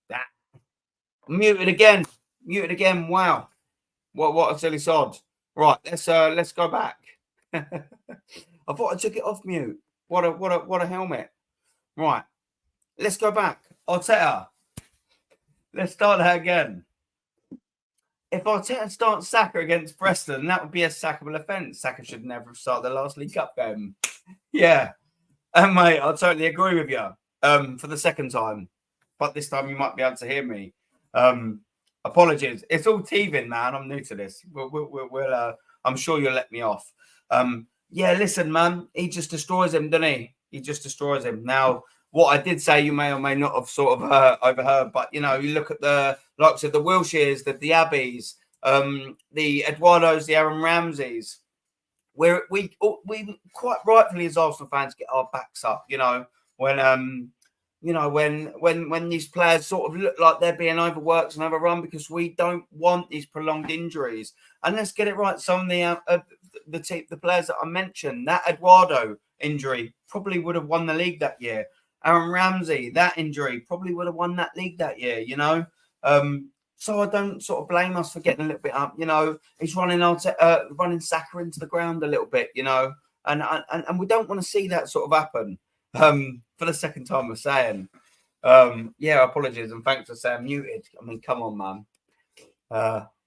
Speaker 1: That muted again. Muted again. Wow. What a silly sod. Right, let's go back. I thought I took it off mute. What a helmet. Right. Let's go back. Arteta. Let's start that again. If Arteta starts Saka against Preston, that would be a sackable offence. Saka should never have started the last League Cup game. Yeah. And mate, I totally agree with you. For the second time. But this time you might be able to hear me. Apologies. It's all teething, man. I'm new to this. I'm sure you'll let me off. Yeah, listen, man. He just destroys him, doesn't he? He just destroys him. Now, what I did say, you may or may not have sort of overheard, but you look at the likes of the Wilshires, the Diabys, the Eduardos, the Aaron Ramseys, where we quite rightfully as Arsenal fans get our backs up. When these players sort of look like they're being overworked and overrun, because we don't want these prolonged injuries. And let's get it right. Some of the players that I mentioned, that Eduardo injury probably would have won the league that year. Aaron Ramsey, that injury probably would have won that league that year. So I don't sort of blame us for getting a little bit up. He's running Saka into the ground a little bit. And we don't want to see that sort of happen. For the second time we're saying, apologies and thanks for saying muted. I mean, come on, man.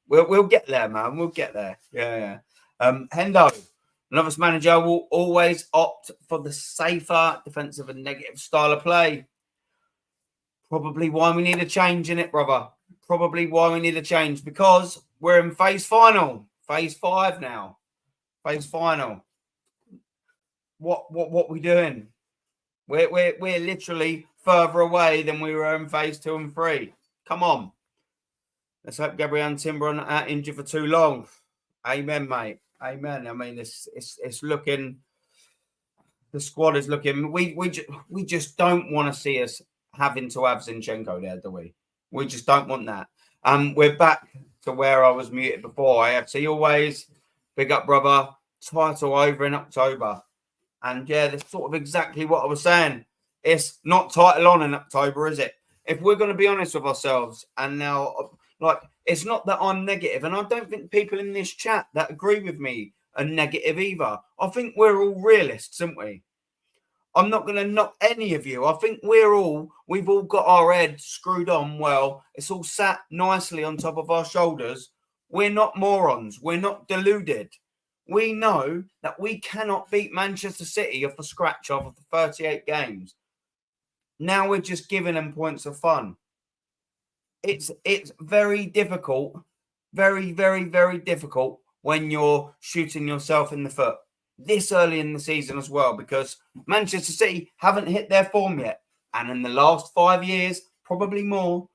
Speaker 1: We'll get there, man. We'll get there. Yeah. Hendo, novice manager will always opt for the safer defensive and negative style of play. Probably why we need a change in it, brother. Probably why we need a change, because we're in phase 5 now. Phase final. What we doing? We're literally further away than we were in phase 2 and 3. Come on. Let's hope Gabriel and Timber are not injured for too long. Amen, mate. Amen. I mean, it's looking. The squad is looking. We just don't want to see us having to have Zinchenko there, do we? We just don't want that. We're back to where I was muted before. AFC always, big up, brother. Title over in October. And yeah, that's sort of exactly what I was saying. It's not title on in October, is it? If we're going to be honest with ourselves, and now, it's not that I'm negative, and I don't think people in this chat that agree with me are negative either. I think we're all realists, aren't we? I'm not going to knock any of you. I think we've all got our head screwed on well. It's all sat nicely on top of our shoulders. We're not morons. We're not deluded. We know that we cannot beat Manchester City off the scratch of the 38 games. Now we're just giving them points of fun. It's very difficult, very, very, very difficult when you're shooting yourself in the foot this early in the season as well, because Manchester City haven't hit their form yet. And in the last 5 years, probably more,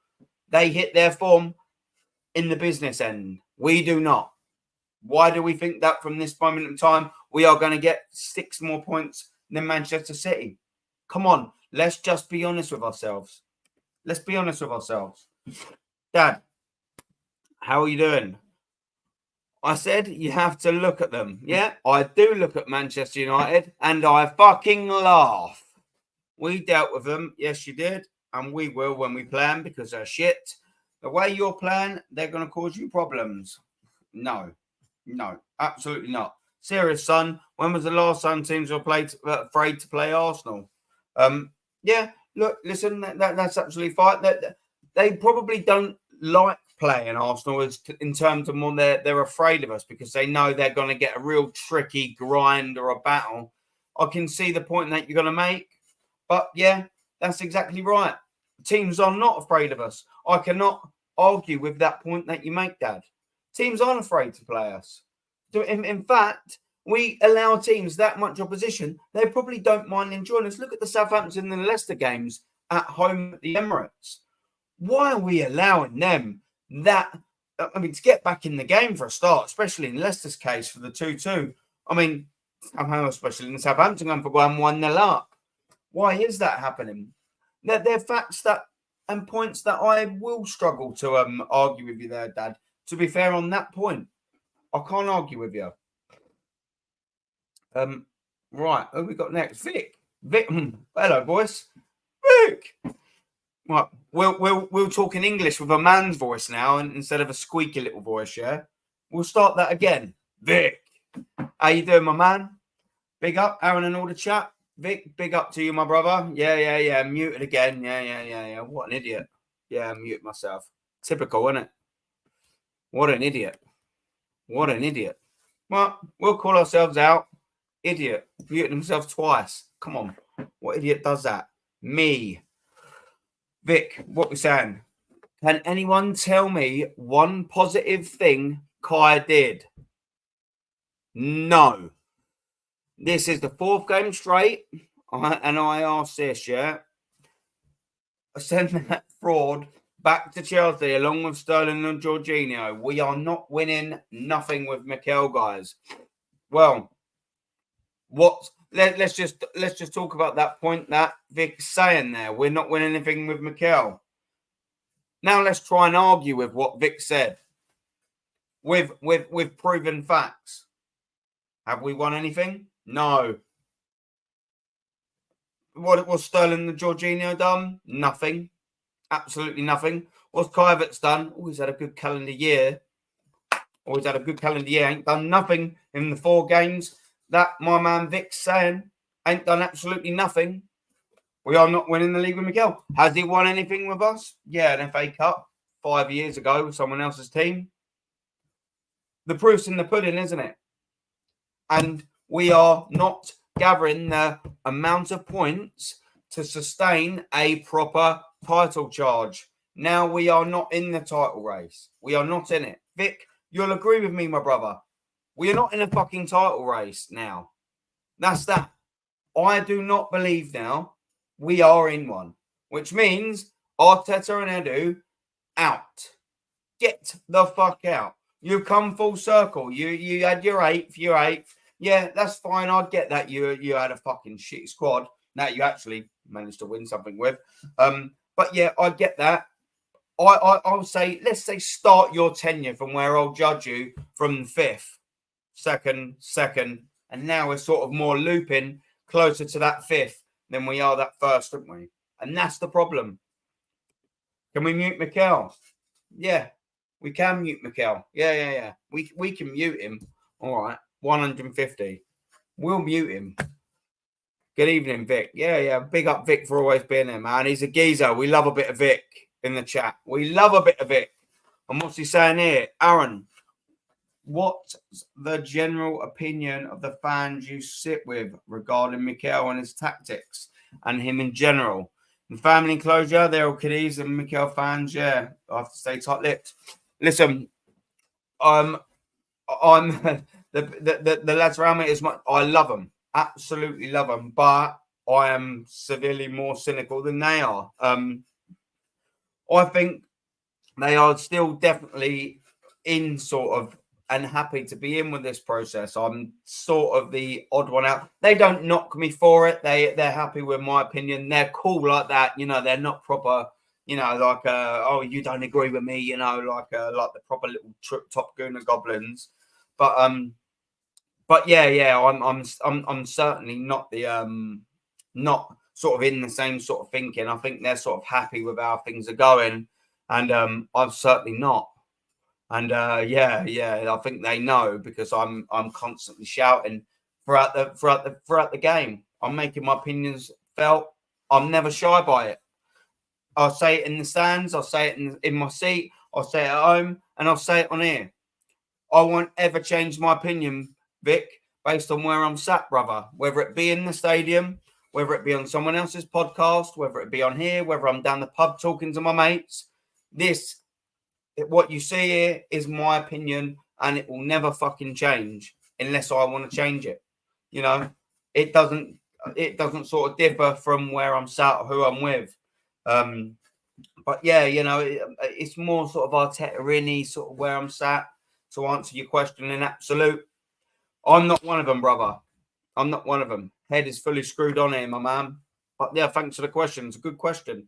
Speaker 1: they hit their form in the business end. We do not. Why do we think that from this moment in time, we are going to get 6 more points than Manchester City? Come on, let's just be honest with ourselves. Let's be honest with ourselves. Dad, how are you doing? I said you have to look at them. Yeah, I do look at Manchester United and I fucking laugh. We dealt with them. Yes, you did. And we will when we plan, because they're shit. The way you're playing, they're going to cause you problems. No, absolutely not. Serious, son. When was the last time teams were afraid to play Arsenal? Yeah, look, listen, that's absolutely fine. They probably don't like playing Arsenal in terms of more they're afraid of us, because they know they're going to get a real tricky grind or a battle. I can see the point that you're going to make, but yeah, that's exactly right. Teams are not afraid of us. I cannot argue with that point that you make, Dad. Teams aren't afraid to play us. So in fact, we allow teams that much opposition. They probably don't mind enjoying us. Look at the Southampton and the Leicester games at home at the Emirates. Why are we allowing them that? I mean, to get back in the game for a start, especially in Leicester's case for the 2-2. I mean, somehow, especially in Southampton, going for 1-0 up. Why is that happening? They're facts and points that I will struggle to argue with you there, Dad. To be fair on that point, I can't argue with you. Right, who we got next? Vic. Hello, boys. Vic. Right, we'll talk in English with a man's voice now, and instead of a squeaky little voice. Yeah, we'll start that again. Vic, how you doing, my man? Big up, Aaron, and all the chat. Vic, big up to you, my brother. Yeah. Muted again. Yeah. What an idiot. Yeah, mute myself. Typical, isn't it? What an idiot. What an idiot. Well, we'll call ourselves out. Idiot. Muted himself twice. Come on. What idiot does that? Me. Vic, what we saying? Can anyone tell me one positive thing Kai did? No. This is the fourth game straight. And I asked this, yeah? Send that fraud back to Chelsea along with Sterling and Jorginho. We are not winning nothing with Mikel, guys. Well, let's just talk about that point that Vic's saying there. We're not winning anything with Mikel. Now let's try and argue with what Vic said. With proven facts. Have we won anything? No. What was Sterling and Jorginho done? Nothing. Absolutely nothing. What's Kai Havertz done? Always had a good calendar year. Ain't done nothing in the 4 games. That my man Vic's saying ain't done absolutely nothing. We are not winning the league with Miguel. Has he won anything with us? Yeah, an FA Cup 5 years ago with someone else's team. The proof's in the pudding, isn't it? And we are not gathering the amount of points to sustain a proper title charge. Now we are not in the title race. We are not in it. Vic, you'll agree with me, my brother. We are not in a fucking title race now. That's that. I do not believe now we are in one, which means Arteta and Artedu out. Get the fuck out. You've come full circle. You had your eighth. Yeah, that's fine. I get that you had a fucking shit squad that you actually managed to win something with. But yeah, I get that. I would say, let's say start your tenure from where I'll judge you from 5th, second, and now we're sort of more looping closer to that 5th than we are that 1st, aren't we? And that's the problem. Can we mute Mikel? Yeah, we can mute Mikel. Yeah. We can mute him. All right, 150. We'll mute him. Good evening, Vic. Yeah. Big up Vic for always being there, man. He's a geezer. We love a bit of Vic in the chat. We love a bit of Vic. And what's he saying here? Aaron, what's the general opinion of the fans you sit with regarding Mikel and his tactics and him in general? In family enclosure, they're all kiddies and Mikel fans. Yeah, I have to stay tight-lipped. Listen, I'm the lads around me I love them, absolutely love them, but I am severely more cynical than they are. I think they are still definitely in sort of and happy to be in with this process. I'm sort of the odd one out. They don't knock me for it. They're happy with my opinion. They're cool like that. They're not proper, like, oh, you don't agree with me, like the proper little Top Gooner goblins. But yeah, I'm certainly not the not sort of in the same sort of thinking. I think they're sort of happy with how things are going, and I'm certainly not. And yeah, I think they know because I'm constantly shouting throughout the game. I'm making my opinions felt. I'm never shy by it. I'll say it in the stands. I'll say it in my seat. I'll say it at home, and I'll say it on here. I won't ever change my opinion, Vic, based on where I'm sat, brother. Whether it be in the stadium, whether it be on someone else's podcast, whether it be on here, whether I'm down the pub talking to my mates. What you see here is my opinion, and it will never fucking change unless I want to change it. It doesn't sort of differ from where I'm sat or who I'm with. But yeah, it's more sort of Arteta-y sort of where I'm sat. To answer your question in absolute, I'm not one of them, brother. I'm not one of them. Head is fully screwed on here, my man. But yeah, thanks for the question. It's a good question.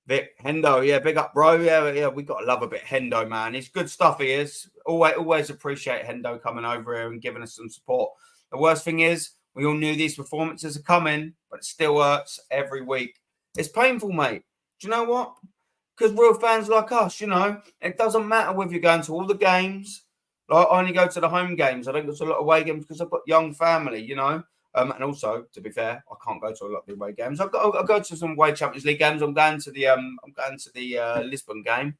Speaker 1: Vic, Hendo, yeah, big up, bro. Yeah, we got to love a bit of Hendo, man. He's good stuff, he is. Always appreciate Hendo coming over here and giving us some support. The worst thing is, we all knew these performances are coming, but it still hurts every week. It's painful, mate. Do you know what? Because real fans like us, it doesn't matter whether you're going to all the games. Like, I only go to the home games. I don't go to a lot of away games because I've got young family, and also, to be fair, I can't go to a lot of the away games. I'll go to some away Champions League games. I'm going to the Lisbon game.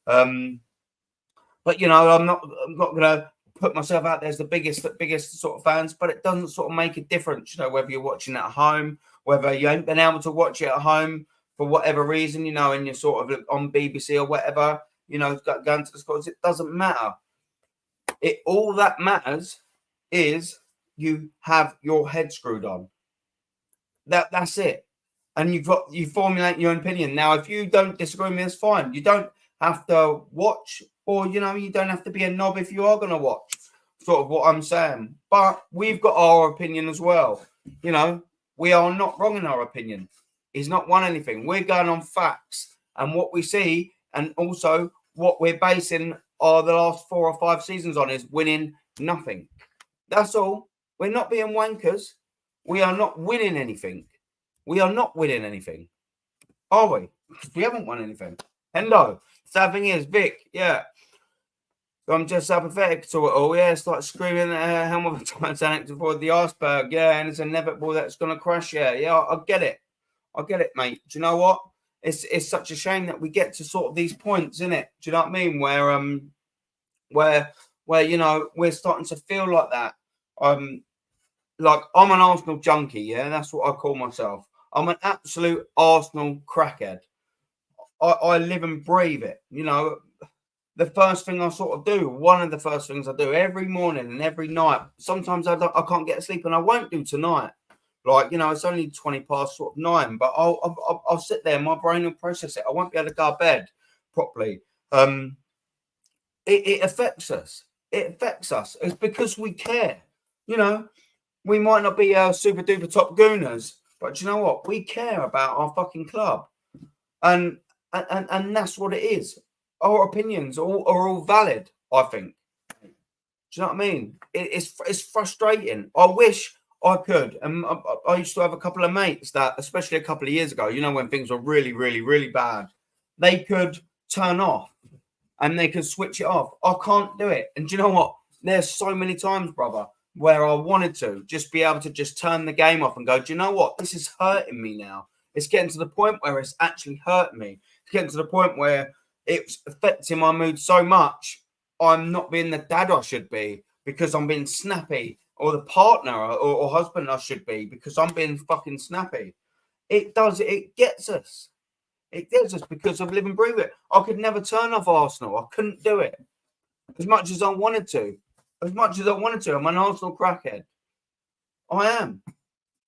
Speaker 1: But I'm not going to put myself out there as the biggest sort of fans. But it doesn't sort of make a difference, whether you're watching at home, whether you ain't been able to watch it at home for whatever reason, and you're sort of on BBC or whatever, going to the scores. It doesn't matter. All that matters is you have your head screwed on. That's it. And you formulate your own opinion. Now, if you don't disagree with me, that's fine. You don't have to watch, or you don't have to be a knob if you are going to watch. Sort of what I'm saying. But we've got our opinion as well. We are not wrong in our opinion. He's not won anything. We're going on facts and what we see, and also what we're basing the last 4 or 5 seasons on is winning nothing. That's all. We're not being wankers. We are not winning anything. We are not winning anything. Are we? We haven't won anything. Hendo. Sad thing is, Vic, yeah. I'm just apathetic to it all. Yeah, it's like screaming at helm of a Titanic to avoid the iceberg. Yeah, and it's inevitable that's going to crash. Yeah, I get it. I get it, mate. Do you know what? It's such a shame that we get to sort of these points, isn't it? Do you know what I mean? Where we're starting to feel like that. Like I'm an Arsenal junkie, yeah, that's what I call myself. I'm an absolute Arsenal crackhead. I live and breathe it. The first thing I sort of do, one of the first things I do every morning and every night. Sometimes I can't get to sleep, and I won't do tonight. Like, it's only 20 past sort of 9, but I'll sit there, my brain will process it. I won't be able to go to bed properly. It affects us. It affects us. It's because we care. We might not be super duper top gooners, but do you know what? We care about our fucking club. And that's what it is. Our opinions are all valid, I think. Do you know what I mean? It's frustrating. I wish I could. And I used to have a couple of mates that, especially a couple of years ago, when things were really, really, really bad, they could turn off and they could switch it off. I can't do it. And do you know what? There's so many times, brother, where I wanted to just be able to just turn the game off and go, do you know what? This is hurting me now. It's getting to the point where it's actually hurting me. It's getting to the point where it's affecting my mood so much, I'm not being the dad I should be because I'm being snappy, or the partner or husband I should be because I'm being fucking snappy. It gets us. It gets us because I've lived and breathed it. I could never turn off Arsenal. I couldn't do it as much as I wanted to. I'm an Arsenal crackhead. I am.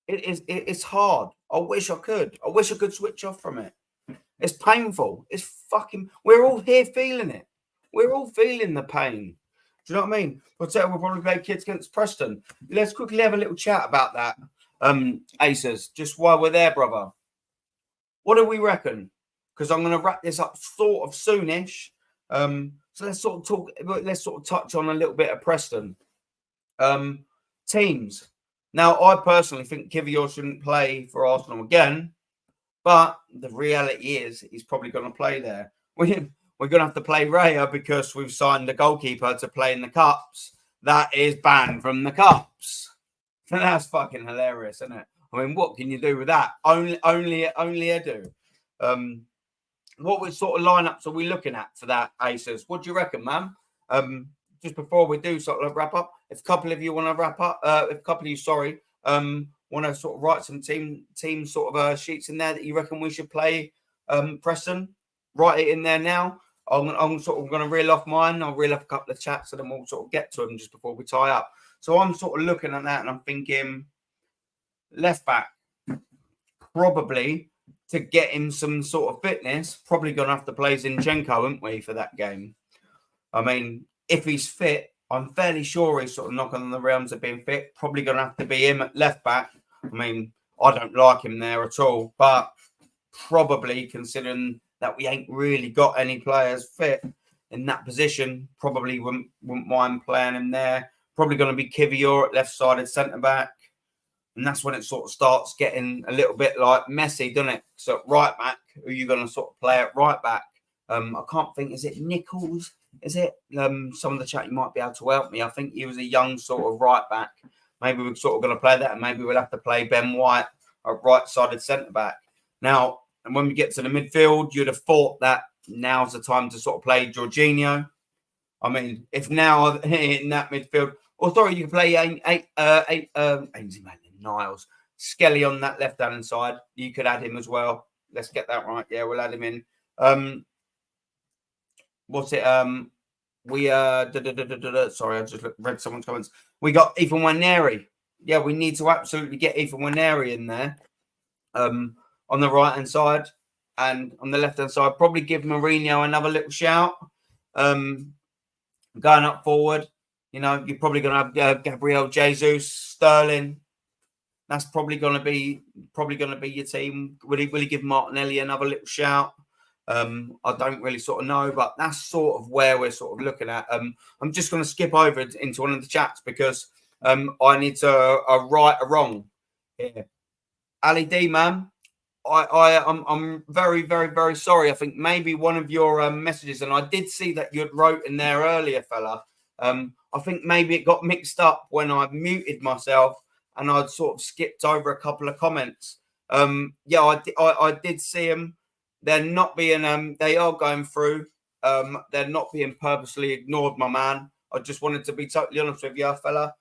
Speaker 1: It's hard. I wish I could. I wish I could switch off from it. It's painful. We're all here feeling it. We're all feeling the pain. Do you know what I mean? We'll probably play kids against Preston. Let's quickly have a little chat about that. Aces, just while we're there, brother. What do we reckon? Because I'm going to wrap this up sort of soonish. So let's sort of touch on a little bit of Preston. Teams. Now, I personally think Kivior shouldn't play for Arsenal again. But the reality is he's probably going to play there. We're going to have to play Raya because we've signed a goalkeeper to play in the Cups that is banned from the Cups. So that's fucking hilarious, isn't it? I mean, what can you do with that? Only Edu. What sort of lineups are we looking at for that, Aces? What do you reckon, man? Just before we do sort of wrap up, if a couple of you want to wrap up, want to sort of write some team sort of sheets in there that you reckon we should play, Preston, write it in there now. I'm sort of going to reel off mine. I'll reel off a couple of chats and then we'll sort of get to them just before we tie up. So I'm sort of looking at that and I'm thinking left back, probably to get him some sort of fitness, probably going to have to play Zinchenko, aren't we, for that game? I mean, if he's fit, I'm fairly sure he's sort of knocking on the realms of being fit. Probably going to have to be him at left back. I mean, I don't like him there at all, but probably considering that we ain't really got any players fit in that position, probably wouldn't mind playing him there. Probably going to be Kivior at left-sided centre-back. And that's when it sort of starts getting a little bit like messy, doesn't it? So right back, who are you going to sort of play at right back? I can't think. Is it Nichols? Is it? Some of the chat, you might be able to help me. I think he was a young sort of right back. Maybe we're sort of going to play that, and maybe we'll have to play Ben White at right-sided centre back. Now, and when we get to the midfield, you'd have thought that now's the time to sort of play Jorginho. I mean, if now in that midfield, or sorry, you can play Ainsley Niles, Skelly on that left-hand side. You could add him as well. Let's get that right. Yeah, we'll add him in. What's it? Sorry, I just read someone's comments. We got Ethan Nwaneri. Yeah, we need to absolutely get Ethan Nwaneri in there. On the right-hand side, and on the left-hand side, probably give Mourinho another little shout. Going up forward, you're probably going to have Gabriel Jesus, Sterling. That's probably going to be your team. Will he give Martinelli another little shout? I don't really sort of know, but that's sort of where we're sort of looking at. I'm just going to skip over into one of the chats because I need to right a wrong here. Ali D, man, I'm very, very, very sorry. I think maybe one of your messages, and I did see that you'd wrote in there earlier, fella. I think maybe it got mixed up when I muted myself and I'd sort of skipped over a couple of comments. I did see them. They're not being they are going through. They're not being purposely ignored, my man. I just wanted to be totally honest with you, fella.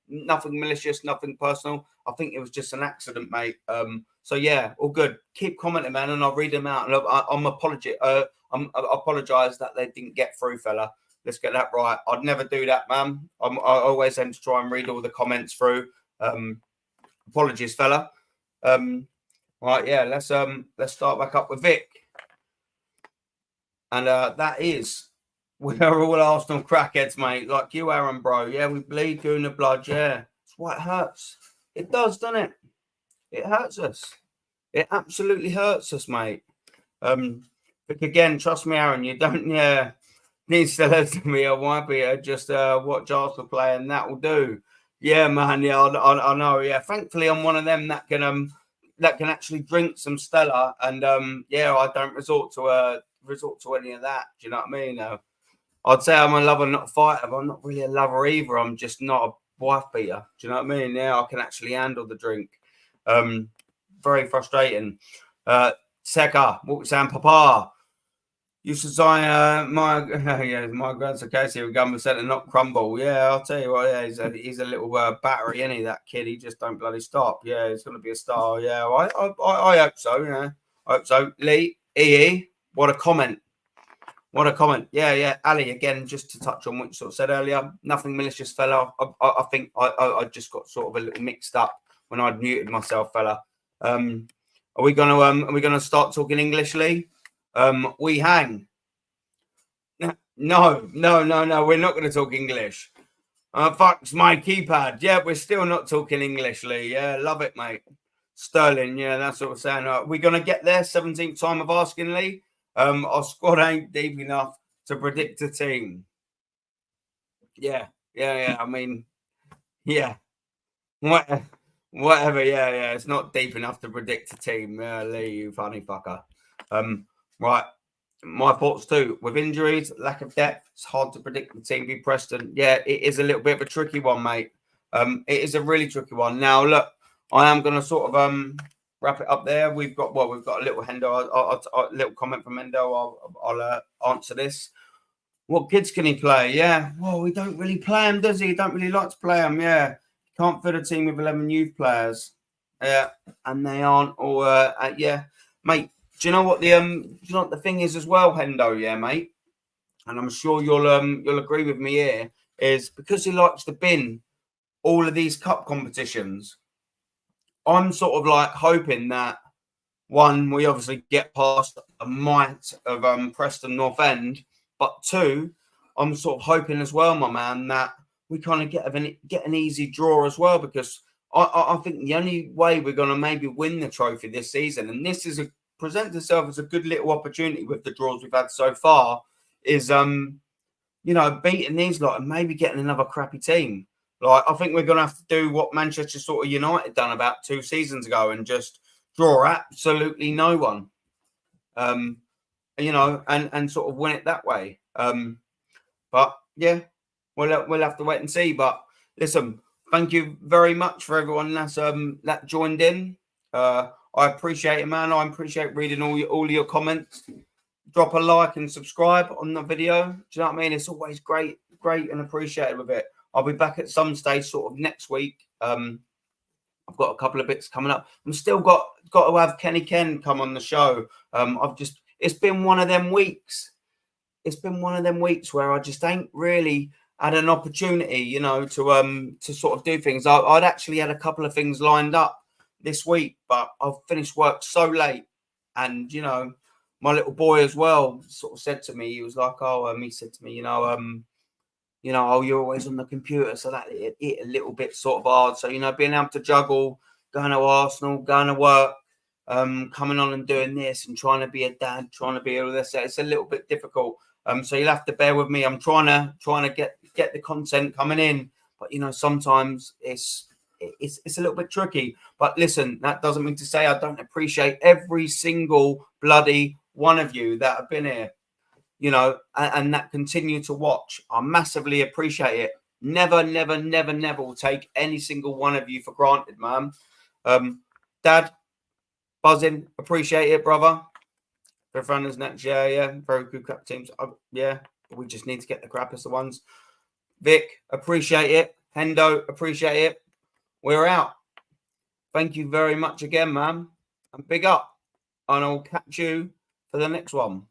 Speaker 1: Nothing malicious, nothing personal. I think it was just an accident, mate. So yeah, all good. Keep commenting, man, and I'll read them out. And I apologize that they didn't get through, fella. Let's get that right. I'd never do that, man. I always aim to try and read all the comments through. Apologies, fella. Right, yeah, let's start back up with Vic. And that is, we are all Arsenal crackheads, mate. Like you, Aaron, bro. Yeah, we bleed through the blood, yeah. It's why it hurts. It does, doesn't it? It hurts us. It absolutely hurts us, mate. Vic, again, trust me, Aaron, you don't need to listen to me. I won't be just watch Arsenal play and that will do. Yeah, man, yeah, I know, yeah. Thankfully, I'm one of them that can actually drink some Stella, and I don't resort to any of that. Do you know what I mean? I'd say I'm a lover, not a fighter, but I'm not really a lover either. I'm just not a wife beater. Do you know what I mean? Yeah, I can actually handle the drink. Very frustrating. Seka, what was saying, Papa? Used to sign my grandson Casey with Gunman Centre, not crumble. Yeah, I'll tell you what. Yeah, he's a little battery, isn't he? That kid, he just don't bloody stop. Yeah, he's going to be a star. Yeah, I hope so. Yeah, I hope so. Lee, what a comment. What a comment. Yeah. Ali, again, just to touch on what you sort of said earlier, nothing malicious, fella. I think I just got sort of a little mixed up when I'd muted myself, fella. Are we gonna start talking English, Lee? We hang. No. We're not going to talk English. Fuck's my keypad. Yeah, we're still not talking English, Lee. Yeah, love it, mate. Sterling. Yeah, that's what we're saying. We're going to get there. 17th time of asking, Lee. Our squad ain't deep enough to predict a team. Yeah. I mean, yeah. Whatever. Yeah. It's not deep enough to predict a team. Yeah, Lee, you funny fucker. Right. My thoughts too. With injuries, lack of depth, it's hard to predict the team. Be Preston. Yeah, it is a little bit of a tricky one, mate. It is a really tricky one. Now, look, I am going to sort of wrap it up there. We've got a little Hendo, a little comment from Hendo. I'll answer this. What kids can he play? Yeah. Well, we don't really play him, does he? He don't really like to play him. Yeah. Can't fit a team with 11 youth players. Yeah, and they aren't all. Mate. Do you know what the thing is as well, Hendo? Yeah, mate, and I'm sure you'll agree with me here. Is because he likes to bin all of these cup competitions. I'm sort of like hoping that one, we obviously get past a mite of Preston North End, but two, I'm sort of hoping as well, my man, that we kind of get an easy draw as well, because I think the only way we're going to maybe win the trophy this season, and this is presents itself as a good little opportunity with the draws we've had so far, is beating these lot and maybe getting another crappy team. Like, I think we're going to have to do what Manchester sort of United done about 2 seasons ago and just draw absolutely no one, and sort of win it that way. But yeah, we'll have to wait and see. But listen, thank you very much for everyone that's that joined in. I appreciate it, man. I appreciate reading all your comments. Drop a like and subscribe on the video. Do you know what I mean? It's always great and appreciated with it. I'll be back at some stage sort of next week. I've got a couple of bits coming up. I'm still got to have Kenny Ken come on the show. It's been one of them weeks. It's been one of them weeks where I just ain't really had an opportunity, to sort of do things. I'd actually had a couple of things lined up this week, but I've finished work so late, and my little boy as well sort of said to me, he was like, he said to me, oh, you're always on the computer, so that it a little bit sort of hard. So, being able to juggle, going to Arsenal, going to work, coming on and doing this and trying to be a dad, trying to be all this, it's a little bit difficult. So you'll have to bear with me. I'm trying to get the content coming in, but sometimes it's a little bit tricky. But listen, that doesn't mean to say I don't appreciate every single bloody one of you that have been here, and that continue to watch. I massively appreciate it. Never will take any single one of you for granted, man. Dad, buzzing, appreciate it, brother. For runners next year, very good crap teams. We just need to get the crappiest ones. Vic, appreciate it. Hendo, appreciate it. We're out. Thank you very much again, man. And big up. And I'll catch you for the next one.